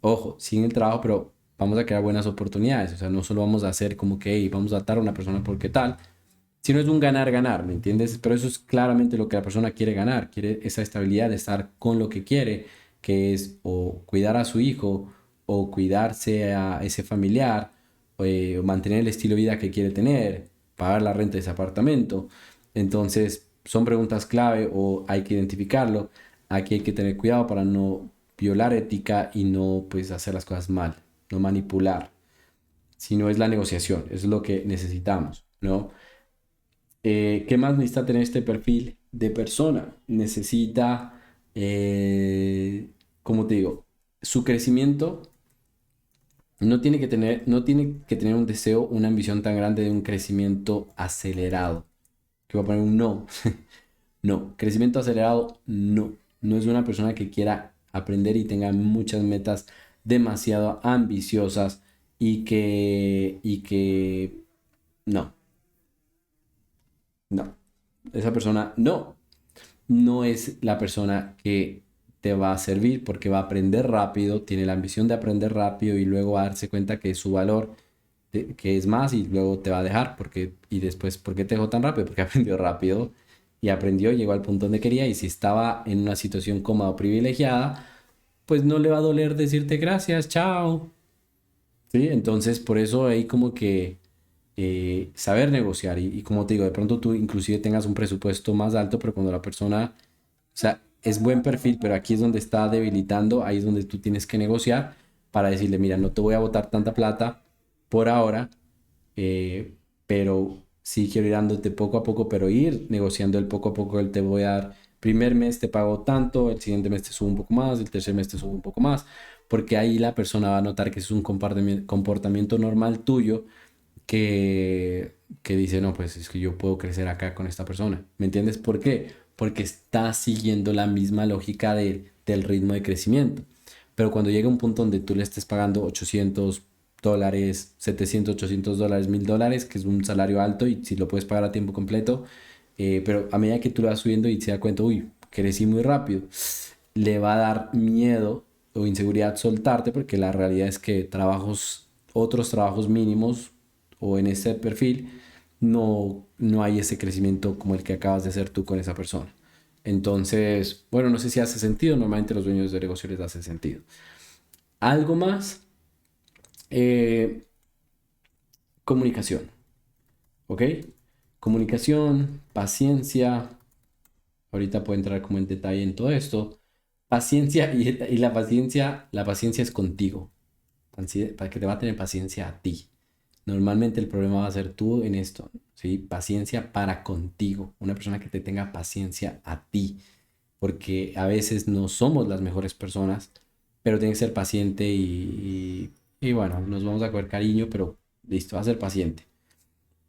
ojo, sin el trabajo, pero vamos a crear buenas oportunidades. O sea, no solo vamos a hacer como que "Hey, vamos a atar a una persona porque tal, sino es un ganar-ganar, ¿me entiendes? Pero eso es claramente lo que la persona quiere ganar, quiere esa estabilidad de estar con lo que quiere, que es o cuidar a su hijo o cuidarse a ese familiar, o mantener el estilo de vida que quiere tener, pagar la renta de ese apartamento. Entonces, son preguntas clave o hay que identificarlo. Aquí hay que tener cuidado para no violar ética y no pues hacer las cosas mal, no manipular, sino es la negociación, eso es lo que necesitamos, ¿no? ¿Qué más necesita tener este perfil de persona? Necesita, como te digo, su crecimiento no tiene que tener un deseo, una ambición tan grande de un crecimiento acelerado. Que voy a poner un no. No, crecimiento acelerado, no. No es una persona que quiera aprender y tenga muchas metas demasiado ambiciosas y que, no, no. Esa persona no es la persona que te va a servir porque va a aprender rápido, tiene la ambición de aprender rápido y luego va a darse cuenta que su valor, que es más y luego te va a dejar porque, y después, ¿por qué te dejó tan rápido? Porque aprendió rápido y aprendió, llegó al punto donde quería y si estaba en una situación cómoda o privilegiada, pues no le va a doler decirte gracias, chao. ¿Sí? Entonces, por eso hay como que saber negociar y como te digo, de pronto tú inclusive tengas un presupuesto más alto, pero cuando la persona, o sea, es buen perfil, pero aquí es donde está debilitando, ahí es donde tú tienes que negociar para decirle, mira, no te voy a botar tanta plata por ahora, eh, pero sí quiero ir dándote poco a poco, pero ir negociando el poco a poco, el te voy a dar, primer mes te pago tanto, el siguiente mes te subo un poco más, el tercer mes te subo un poco más, porque ahí la persona va a notar que es un comportamiento normal tuyo que dice, no, pues es que yo puedo crecer acá con esta persona. ¿Me entiendes por qué? Porque está siguiendo la misma lógica del ritmo de crecimiento. Pero cuando llega un punto donde tú le estés pagando $800, 700, $800, $1000, que es un salario alto y si lo puedes pagar a tiempo completo, pero a medida que tú lo vas subiendo y se da cuenta, uy, crecí muy rápido, le va a dar miedo o inseguridad soltarte porque la realidad es que otros trabajos mínimos o en ese perfil no hay ese crecimiento como el que acabas de hacer tú con esa persona. Entonces, bueno, no sé si hace sentido, normalmente a los dueños de negocio les hace sentido. Algo más, eh, comunicación, ¿ok? Comunicación, paciencia, ahorita puedo entrar como en detalle en todo esto. Paciencia y la paciencia es contigo, para que te va a tener paciencia a ti. Normalmente el problema va a ser tú en esto, ¿sí? Paciencia para contigo, una persona que te tenga paciencia a ti, porque a veces no somos las mejores personas, pero tienes que ser paciente y bueno, nos vamos a coger cariño, pero listo, va a ser paciente.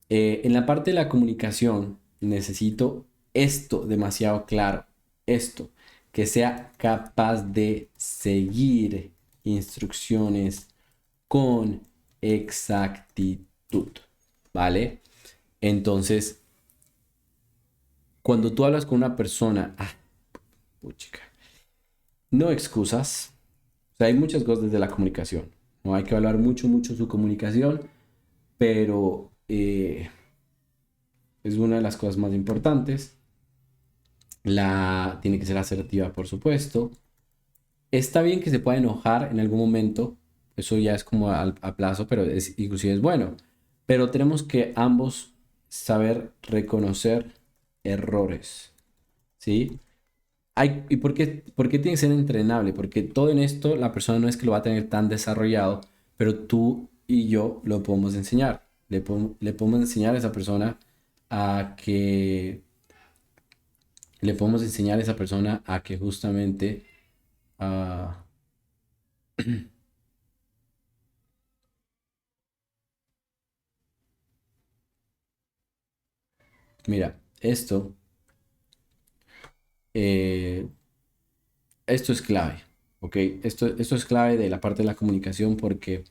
En la parte de la comunicación necesito esto demasiado claro, esto, que sea capaz de seguir instrucciones con exactitud, ¿vale? Entonces, cuando tú hablas con una persona, puchica, no excusas, o sea, hay muchas cosas de la comunicación, no hay que hablar mucho, mucho su comunicación, pero es una de las cosas más importantes. Tiene que ser asertiva, por supuesto. Está bien que se pueda enojar en algún momento, eso ya es como a plazo, pero inclusive es bueno. Pero tenemos que ambos saber reconocer errores, ¿sí? ¿Y por qué tiene que ser entrenable? Porque todo en esto la persona no es que lo va a tener tan desarrollado, pero tú y yo lo podemos enseñar. Le podemos enseñar a esa persona a que, le podemos enseñar a esa persona a que justamente, ah, mira, eh, esto es clave, ¿ok? Esto es clave de la parte de la comunicación porque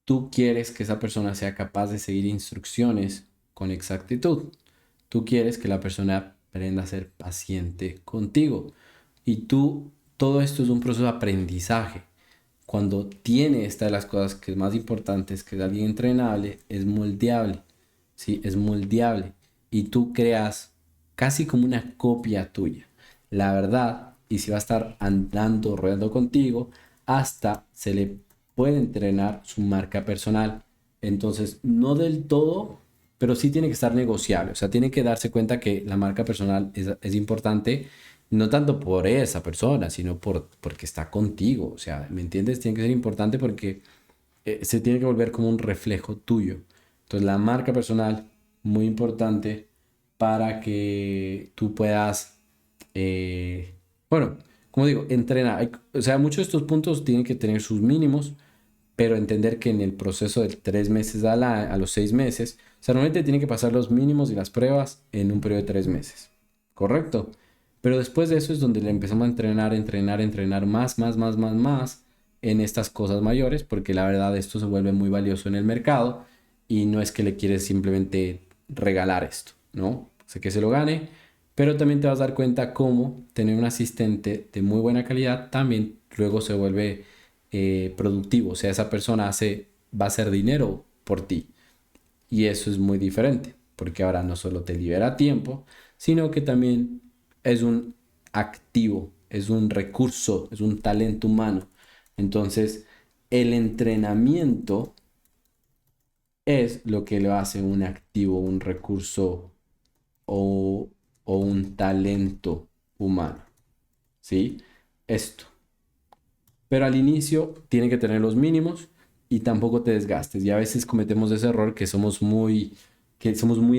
tú quieres que esa persona sea capaz de seguir instrucciones con exactitud. Tú quieres que la persona aprenda a ser paciente contigo. Y todo esto es un proceso de aprendizaje. Cuando tiene esta de las cosas que es más importante, es que es alguien entrenable, es moldeable. ¿Sí? Es moldeable. Y tú creas casi como una copia tuya. La verdad, y si va a estar andando, rodando contigo, hasta se le puede entrenar su marca personal. Entonces, no del todo, pero sí tiene que estar negociable. O sea, tiene que darse cuenta que la marca personal es importante, no tanto por esa persona, sino porque está contigo. O sea, ¿me entiendes? Tiene que ser importante porque se tiene que volver como un reflejo tuyo. Entonces, la marca personal, muy importante para que tú puedas, eh, bueno, como digo, entrenar. O sea, muchos de estos puntos tienen que tener sus mínimos, pero entender que en el proceso de 3 meses a los 6 meses, o sea, normalmente tienen que pasar los mínimos y las pruebas en un periodo de 3 meses, ¿correcto? Pero después de eso es donde le empezamos a entrenar más, más, más, más, más en estas cosas mayores, porque la verdad esto se vuelve muy valioso en el mercado y no es que le quieres simplemente regalar esto, ¿no? Sé que se lo gane, pero también te vas a dar cuenta cómo tener un asistente de muy buena calidad también luego se vuelve productivo. O sea, esa persona va a hacer dinero por ti. Y eso es muy diferente, porque ahora no solo te libera tiempo, sino que también es un activo, es un recurso, es un talento humano. Entonces, el entrenamiento es lo que lo hace un activo, un recurso o, o un talento humano. ¿Sí? Esto. Pero al inicio tiene que tener los mínimos y tampoco te desgastes. Y a veces cometemos ese error que somos muy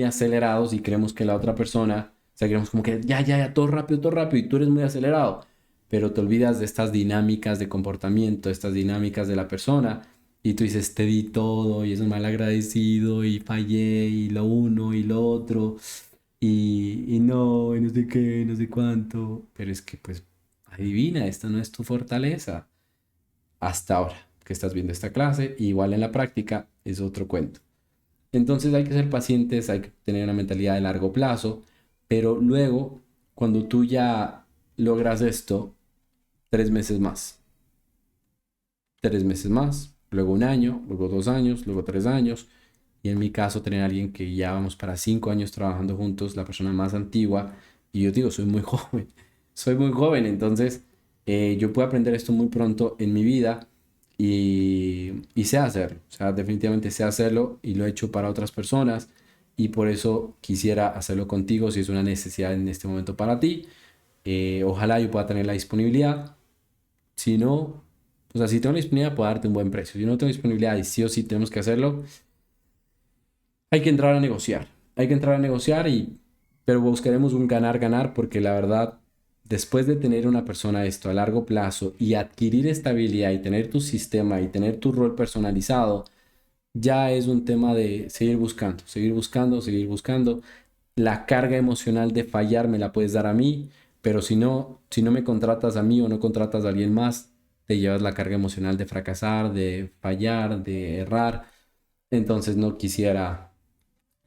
acelerados y creemos que la otra persona, o sea, queremos como que ya, todo rápido y tú eres muy acelerado. Pero te olvidas de estas dinámicas de comportamiento, estas dinámicas de la persona y tú dices, te di todo y es un mal agradecido y fallé y lo uno y lo otro y no, y no sé qué, no sé cuánto. Pero es que pues adivina, esta no es tu fortaleza hasta ahora que estás viendo esta clase, igual en la práctica es otro cuento. Entonces hay que ser pacientes, hay que tener una mentalidad de largo plazo, pero luego, cuando tú ya logras esto, 3 meses más, 3 meses más, luego un año, luego 2 años, luego 3 años, y en mi caso tener a alguien que ya vamos para 5 años trabajando juntos, la persona más antigua, y yo digo, soy muy joven, soy muy joven, entonces yo puedo aprender esto muy pronto en mi vida y sé hacerlo, o sea, definitivamente sé hacerlo y lo he hecho para otras personas y por eso quisiera hacerlo contigo si es una necesidad en este momento para ti. Ojalá yo pueda tener la disponibilidad, si no, o sea, si tengo la disponibilidad puedo darte un buen precio, si no tengo disponibilidad y sí o sí tenemos que hacerlo, hay que entrar a negociar. Hay que entrar a negociar pero buscaremos un ganar-ganar porque la verdad, después de tener una persona esto a largo plazo y adquirir estabilidad y tener tu sistema y tener tu rol personalizado, ya es un tema de seguir buscando, seguir buscando, seguir buscando. La carga emocional de fallar me la puedes dar a mí, pero si no me contratas a mí o no contratas a alguien más, te llevas la carga emocional de fracasar, de fallar, de errar. Entonces no quisiera.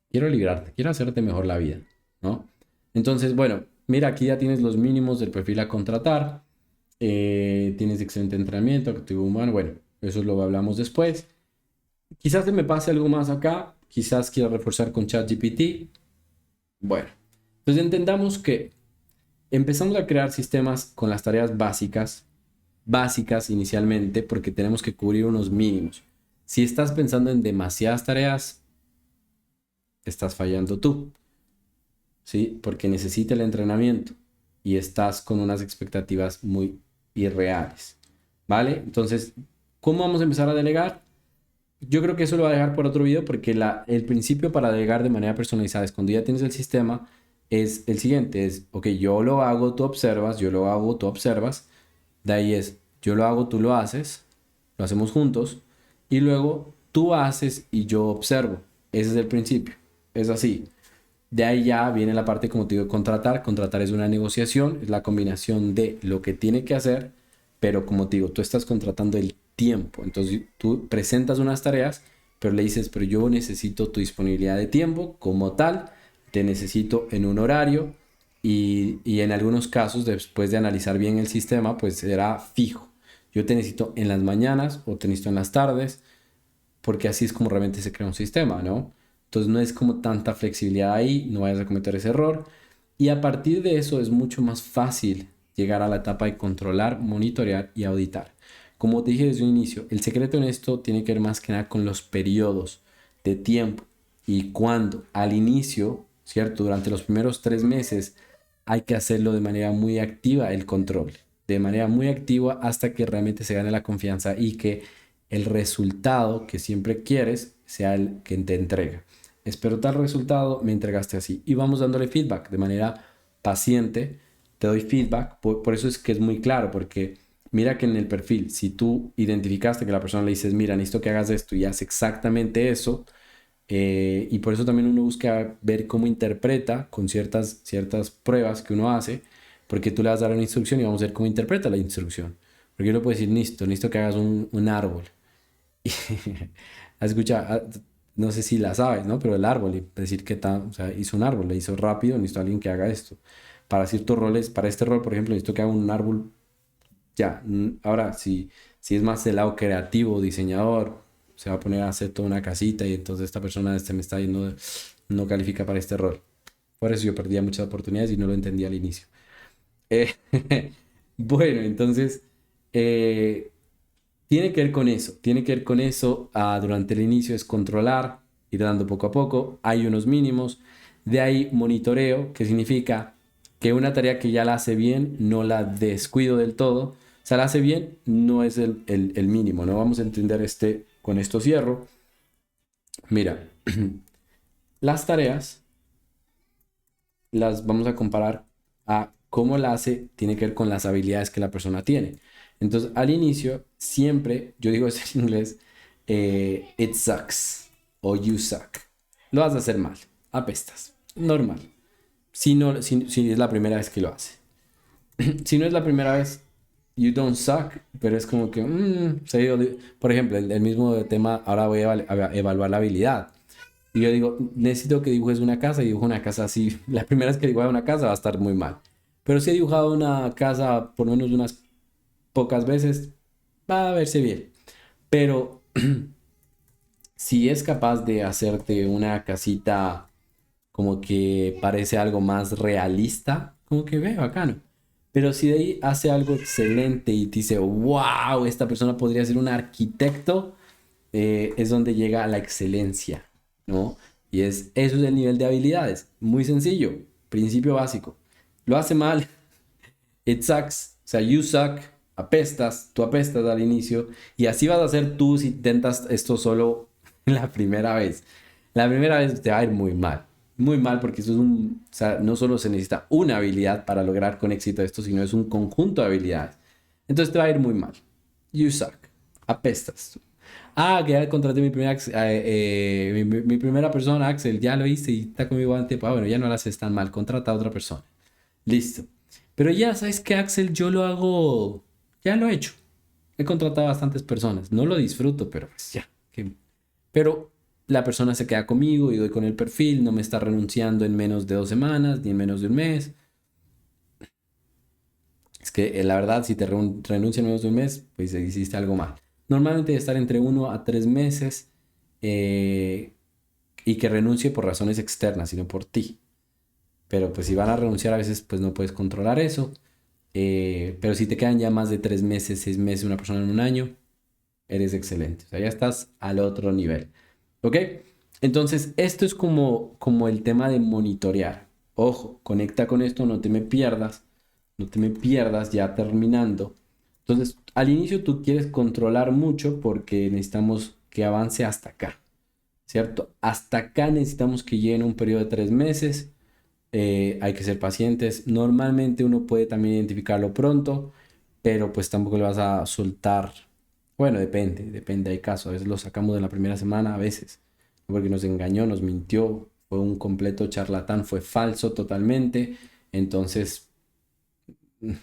Quiero librarte, quiero hacerte mejor la vida, ¿no? Entonces, bueno, mira, aquí ya tienes los mínimos del perfil a contratar, tienes excelente entrenamiento, activo humano, bueno, eso lo hablamos después. Quizás se me pase algo más acá, quizás quiera reforzar con ChatGPT. Bueno, pues entendamos que empezamos a crear sistemas con las tareas básicas, básicas inicialmente, porque tenemos que cubrir unos mínimos. Si estás pensando en demasiadas tareas, estás fallando tú. ¿Sí? Porque necesita el entrenamiento y estás con unas expectativas muy irreales, ¿vale? Entonces, ¿cómo vamos a empezar a delegar? Yo creo que eso lo voy a dejar por otro video porque el principio para delegar de manera personalizada es cuando ya tienes el sistema, es el siguiente, es, ok, yo lo hago, tú observas, yo lo hago, tú observas, de ahí es, yo lo hago, tú lo haces, lo hacemos juntos, y luego tú haces y yo observo. Ese es el principio, es así. De ahí ya viene la parte, como te digo, contratar. Contratar es una negociación, es la combinación de lo que tiene que hacer, pero como te digo, tú estás contratando el tiempo. Entonces tú presentas unas tareas, pero le dices, pero yo necesito tu disponibilidad de tiempo como tal, te necesito en un horario y en algunos casos, después de analizar bien el sistema, pues será fijo. Yo te necesito en las mañanas o te necesito en las tardes porque así es como realmente se crea un sistema, ¿no? Entonces no es como tanta flexibilidad ahí, no vayas a cometer ese error. Y a partir de eso es mucho más fácil llegar a la etapa de controlar, monitorear y auditar. Como te dije desde un inicio, el secreto en esto tiene que ver más que nada con los periodos de tiempo y cuando al inicio, ¿cierto? Durante los primeros 3 meses hay que hacerlo de manera muy activa el control, de manera muy activa hasta que realmente se gane la confianza y que el resultado que siempre quieres sea el que te entrega. Espero tal resultado, me entregaste así. Y vamos dándole feedback de manera paciente. Te doy feedback. Por eso es que es muy claro, porque mira que en el perfil, si tú identificaste que la persona le dices, mira, necesito que hagas esto y hace exactamente eso, y por eso también uno busca ver cómo interpreta con ciertas pruebas que uno hace, porque tú le vas a dar una instrucción y vamos a ver cómo interpreta la instrucción. Porque yo le puedo decir, necesito que hagas un árbol. Escucha, no sé si la sabes, ¿no? Pero el árbol, y decir que o sea, hizo un árbol, le hizo rápido, necesito a alguien que haga esto. Para ciertos roles, para este rol, por ejemplo, necesito que haga un árbol ya. Ahora, si es más del lado creativo, diseñador, se va a poner a hacer toda una casita y entonces esta persona este me está yendo, no califica para este rol. Por eso yo perdía muchas oportunidades y no lo entendía al inicio. Eh, bueno, entonces, eh, tiene que ver con eso, tiene que ver con eso. Durante el inicio es controlar, ir dando poco a poco, hay unos mínimos, de ahí monitoreo, que significa que una tarea que ya la hace bien, no la descuido del todo, o sea, la hace bien, no es el mínimo, ¿no? Vamos a entender con esto cierro. Mira, las tareas las vamos a comparar a cómo la hace, tiene que ver con las habilidades que la persona tiene. Entonces, al inicio, siempre, yo digo eso en inglés, it sucks o you suck. Lo vas a hacer mal, apestas, normal. Si es la primera vez que lo hace. Si no es la primera vez, you don't suck, pero es como que, por ejemplo, el mismo tema, ahora voy a evaluar la habilidad. Y yo digo, necesito que dibujes una casa y dibujo una casa así. La primera vez que dibujo una casa va a estar muy mal. Pero si he dibujado una casa por lo menos unas pocas veces, va a verse bien. Pero si es capaz de hacerte una casita como que parece algo más realista, como que ve, bacano. Pero si de ahí hace algo excelente y te dice, wow, esta persona podría ser un arquitecto, es donde llega a la excelencia, ¿no? Eso es el nivel de habilidades. Muy sencillo, principio básico. Lo hace mal, it sucks, o sea, you suck, apestas, tú apestas al inicio, y así vas a hacer tú si intentas esto solo la primera vez. La primera vez te va a ir muy mal porque eso o sea, no solo se necesita una habilidad para lograr con éxito esto, sino es un conjunto de habilidades. Entonces te va a ir muy mal. You suck, apestas. Que ya contraté mi primera persona, Axel, ya lo hice y está conmigo antes. Bueno, ya no lo haces tan mal, contrata a otra persona. Listo. Pero ya, ¿sabes qué, Axel? Yo lo hago, ya lo he hecho. He contratado a bastantes personas. No lo disfruto, pero pues ya. Pero la persona se queda conmigo y doy con el perfil, no me está renunciando en menos de 2 semanas ni en menos de un mes. Es que la verdad, si te renuncia en menos de un mes, pues hiciste algo mal. Normalmente debe estar entre 1 a 3 meses, eh, y que renuncie por razones externas, sino por ti. Pero pues si van a renunciar a veces, pues no puedes controlar eso. Pero si te quedan ya más de 3 meses, 6 meses, una persona en un año, eres excelente. O sea, ya estás al otro nivel. ¿Ok? Entonces, esto es como el tema de monitorear. Ojo, conecta con esto, no te me pierdas. No te me pierdas ya terminando. Entonces, al inicio tú quieres controlar mucho porque necesitamos que avance hasta acá, ¿cierto? Hasta acá necesitamos que llegue en un periodo de 3 meses. Hay que ser pacientes. Normalmente uno puede también identificarlo pronto, pero pues tampoco le vas a soltar. Bueno, depende, hay casos. A veces lo sacamos de la primera semana, a veces, porque nos engañó, nos mintió, fue un completo charlatán, fue falso totalmente. Entonces,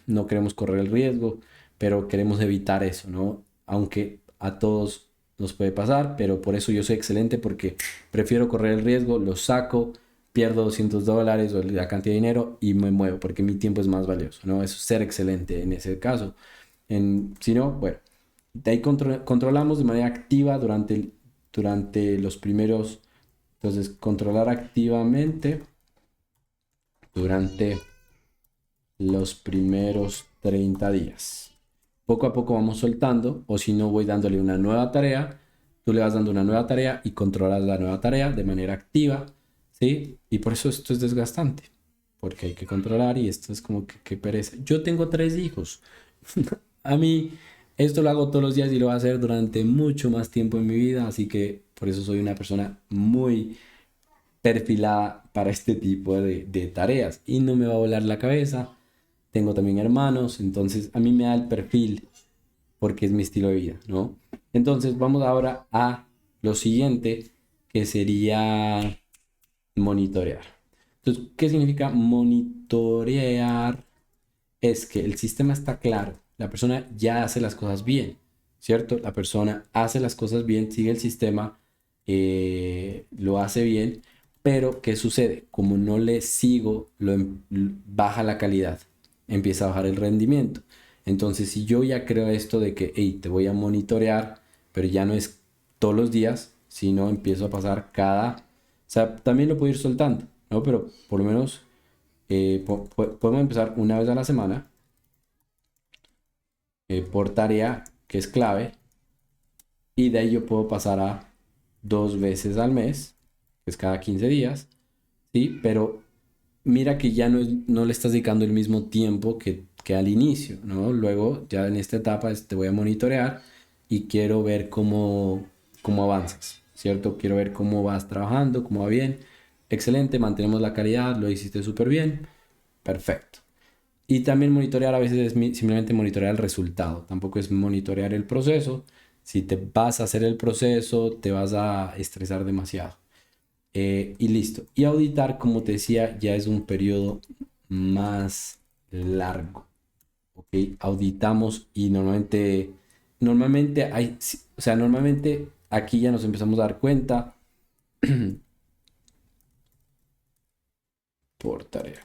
no queremos correr el riesgo, pero queremos evitar eso, ¿no? Aunque a todos nos puede pasar, pero por eso yo soy excelente porque prefiero correr el riesgo, lo saco, pierdo $200 o la cantidad de dinero y me muevo porque mi tiempo es más valioso, ¿no? Eso es ser excelente en ese caso. Si no, bueno, de ahí controlamos de manera activa durante los primeros, entonces controlar activamente durante los primeros 30 días. Poco a poco vamos soltando, o si no, voy dándole una nueva tarea. Tú le vas dando una nueva tarea y controlas la nueva tarea de manera activa, ¿sí? Y por eso esto es desgastante, porque hay que controlar y esto es como que pereza. Yo tengo 3 hijos. A mí esto lo hago todos los días y lo voy a hacer durante mucho más tiempo en mi vida, así que por eso soy una persona muy perfilada para este tipo de tareas y no me va a volar la cabeza. Tengo también hermanos, entonces a mí me da el perfil porque es mi estilo de vida, ¿no? Entonces vamos ahora a lo siguiente, que sería monitorear. Entonces, ¿qué significa monitorear? Es que el sistema está claro, la persona ya hace las cosas bien, ¿cierto? La persona hace las cosas bien, sigue el sistema, lo hace bien, pero ¿qué sucede? Como no le sigo, baja la calidad, empieza a bajar el rendimiento. Entonces, si yo ya creo esto de que, hey, te voy a monitorear, pero ya no es todos los días, sino empiezo a pasar o sea, también lo puedo ir soltando, ¿no? Pero por lo menos podemos empezar una vez a la semana por tarea, que es clave, y de ahí yo puedo pasar a 2 veces al mes, que es cada 15 días, ¿sí? Pero mira que ya no le estás dedicando el mismo tiempo que al inicio, ¿no? Luego, ya en esta etapa, te voy a monitorear y quiero ver cómo avanzas, ¿cierto? Quiero ver cómo vas trabajando, cómo va bien. Excelente, mantenemos la calidad, lo hiciste súper bien, perfecto. Y también monitorear a veces es simplemente monitorear el resultado, tampoco es monitorear el proceso. Si te vas a hacer el proceso, te vas a estresar demasiado. Y listo. Y auditar, como te decía, ya es un periodo más largo. ¿Ok? Auditamos y normalmente hay, sí, o sea, normalmente aquí ya nos empezamos a dar cuenta por tarea.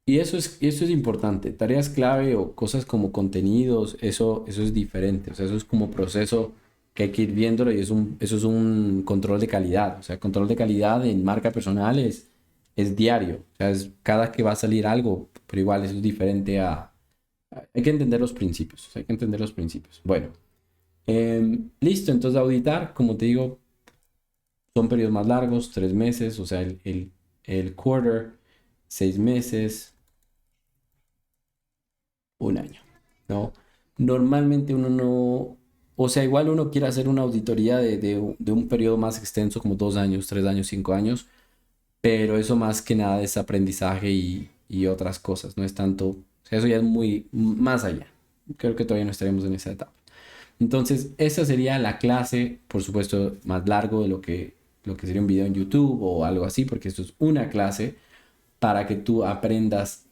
Y eso es importante. Tareas clave o cosas como contenidos, eso es diferente. O sea, eso es como proceso que hay que ir viéndolo y eso es un control de calidad. O sea, control de calidad en marca personal es diario. O sea, es cada que va a salir algo, pero igual eso es diferente Hay que entender los principios. O sea, hay que entender los principios. Bueno, listo. Entonces, auditar, como te digo, son periodos más largos, 3 meses. O sea, el quarter, 6 meses. Un año, ¿no? Normalmente uno no, o sea, igual uno quiere hacer una auditoría de un periodo más extenso, como 2 años, 3 años, 5 años, pero eso más que nada es aprendizaje y otras cosas, no es tanto, o sea, eso ya es muy más allá. Creo que todavía no estaremos en esa etapa. Entonces, esa sería la clase, por supuesto, más largo de lo que sería un video en YouTube o algo así, porque esto es una clase para que tú aprendas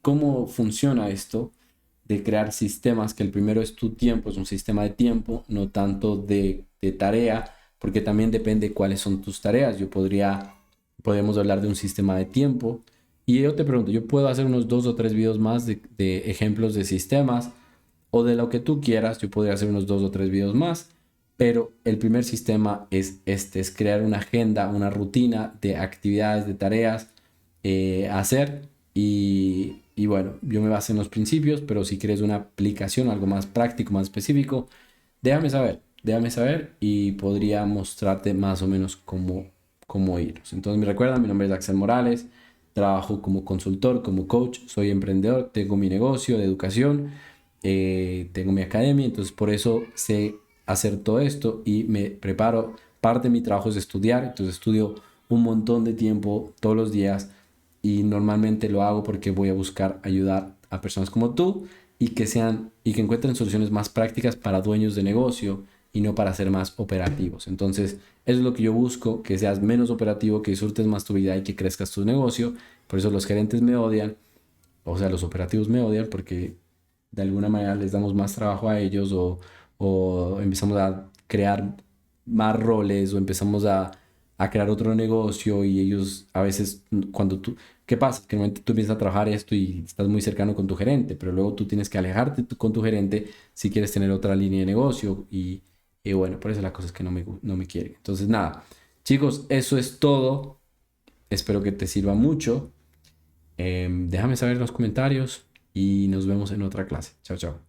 cómo funciona esto de crear sistemas, que el primero es tu tiempo, es un sistema de tiempo, no tanto de tarea, porque también depende cuáles son tus tareas. Podemos hablar de un sistema de tiempo. Y yo te pregunto, yo puedo hacer unos 2 o 3 videos más de ejemplos de sistemas o de lo que tú quieras, yo podría hacer unos 2 o 3 videos más, pero el primer sistema es este, es crear una agenda, una rutina de actividades, de tareas a hacer y bueno, yo me basé en los principios, pero si quieres una aplicación, algo más práctico, más específico, déjame saber y podría mostrarte más o menos cómo irnos. Entonces me recuerda, mi nombre es Axel Morales, trabajo como consultor, como coach, soy emprendedor, tengo mi negocio de educación, tengo mi academia, entonces por eso sé hacer todo esto y me preparo. Parte de mi trabajo es estudiar, entonces estudio un montón de tiempo todos los días y normalmente lo hago porque voy a buscar ayudar a personas como tú y que encuentren soluciones más prácticas para dueños de negocio y no para ser más operativos. Entonces, eso es lo que yo busco, que seas menos operativo, que disfrutes más tu vida y que crezcas tu negocio. Por eso los gerentes me odian, o sea, los operativos me odian porque de alguna manera les damos más trabajo a ellos o empezamos a crear más roles o empezamos a crear otro negocio y ellos a veces cuando tú, ¿qué pasa? Que en el momento tú empiezas a trabajar esto y estás muy cercano con tu gerente, pero luego tú tienes que alejarte con tu gerente si quieres tener otra línea de negocio y bueno, por eso la cosa es que no me quieren. Entonces nada, chicos, eso es todo. Espero que te sirva mucho. Déjame saber en los comentarios y nos vemos en otra clase. Chao, chao.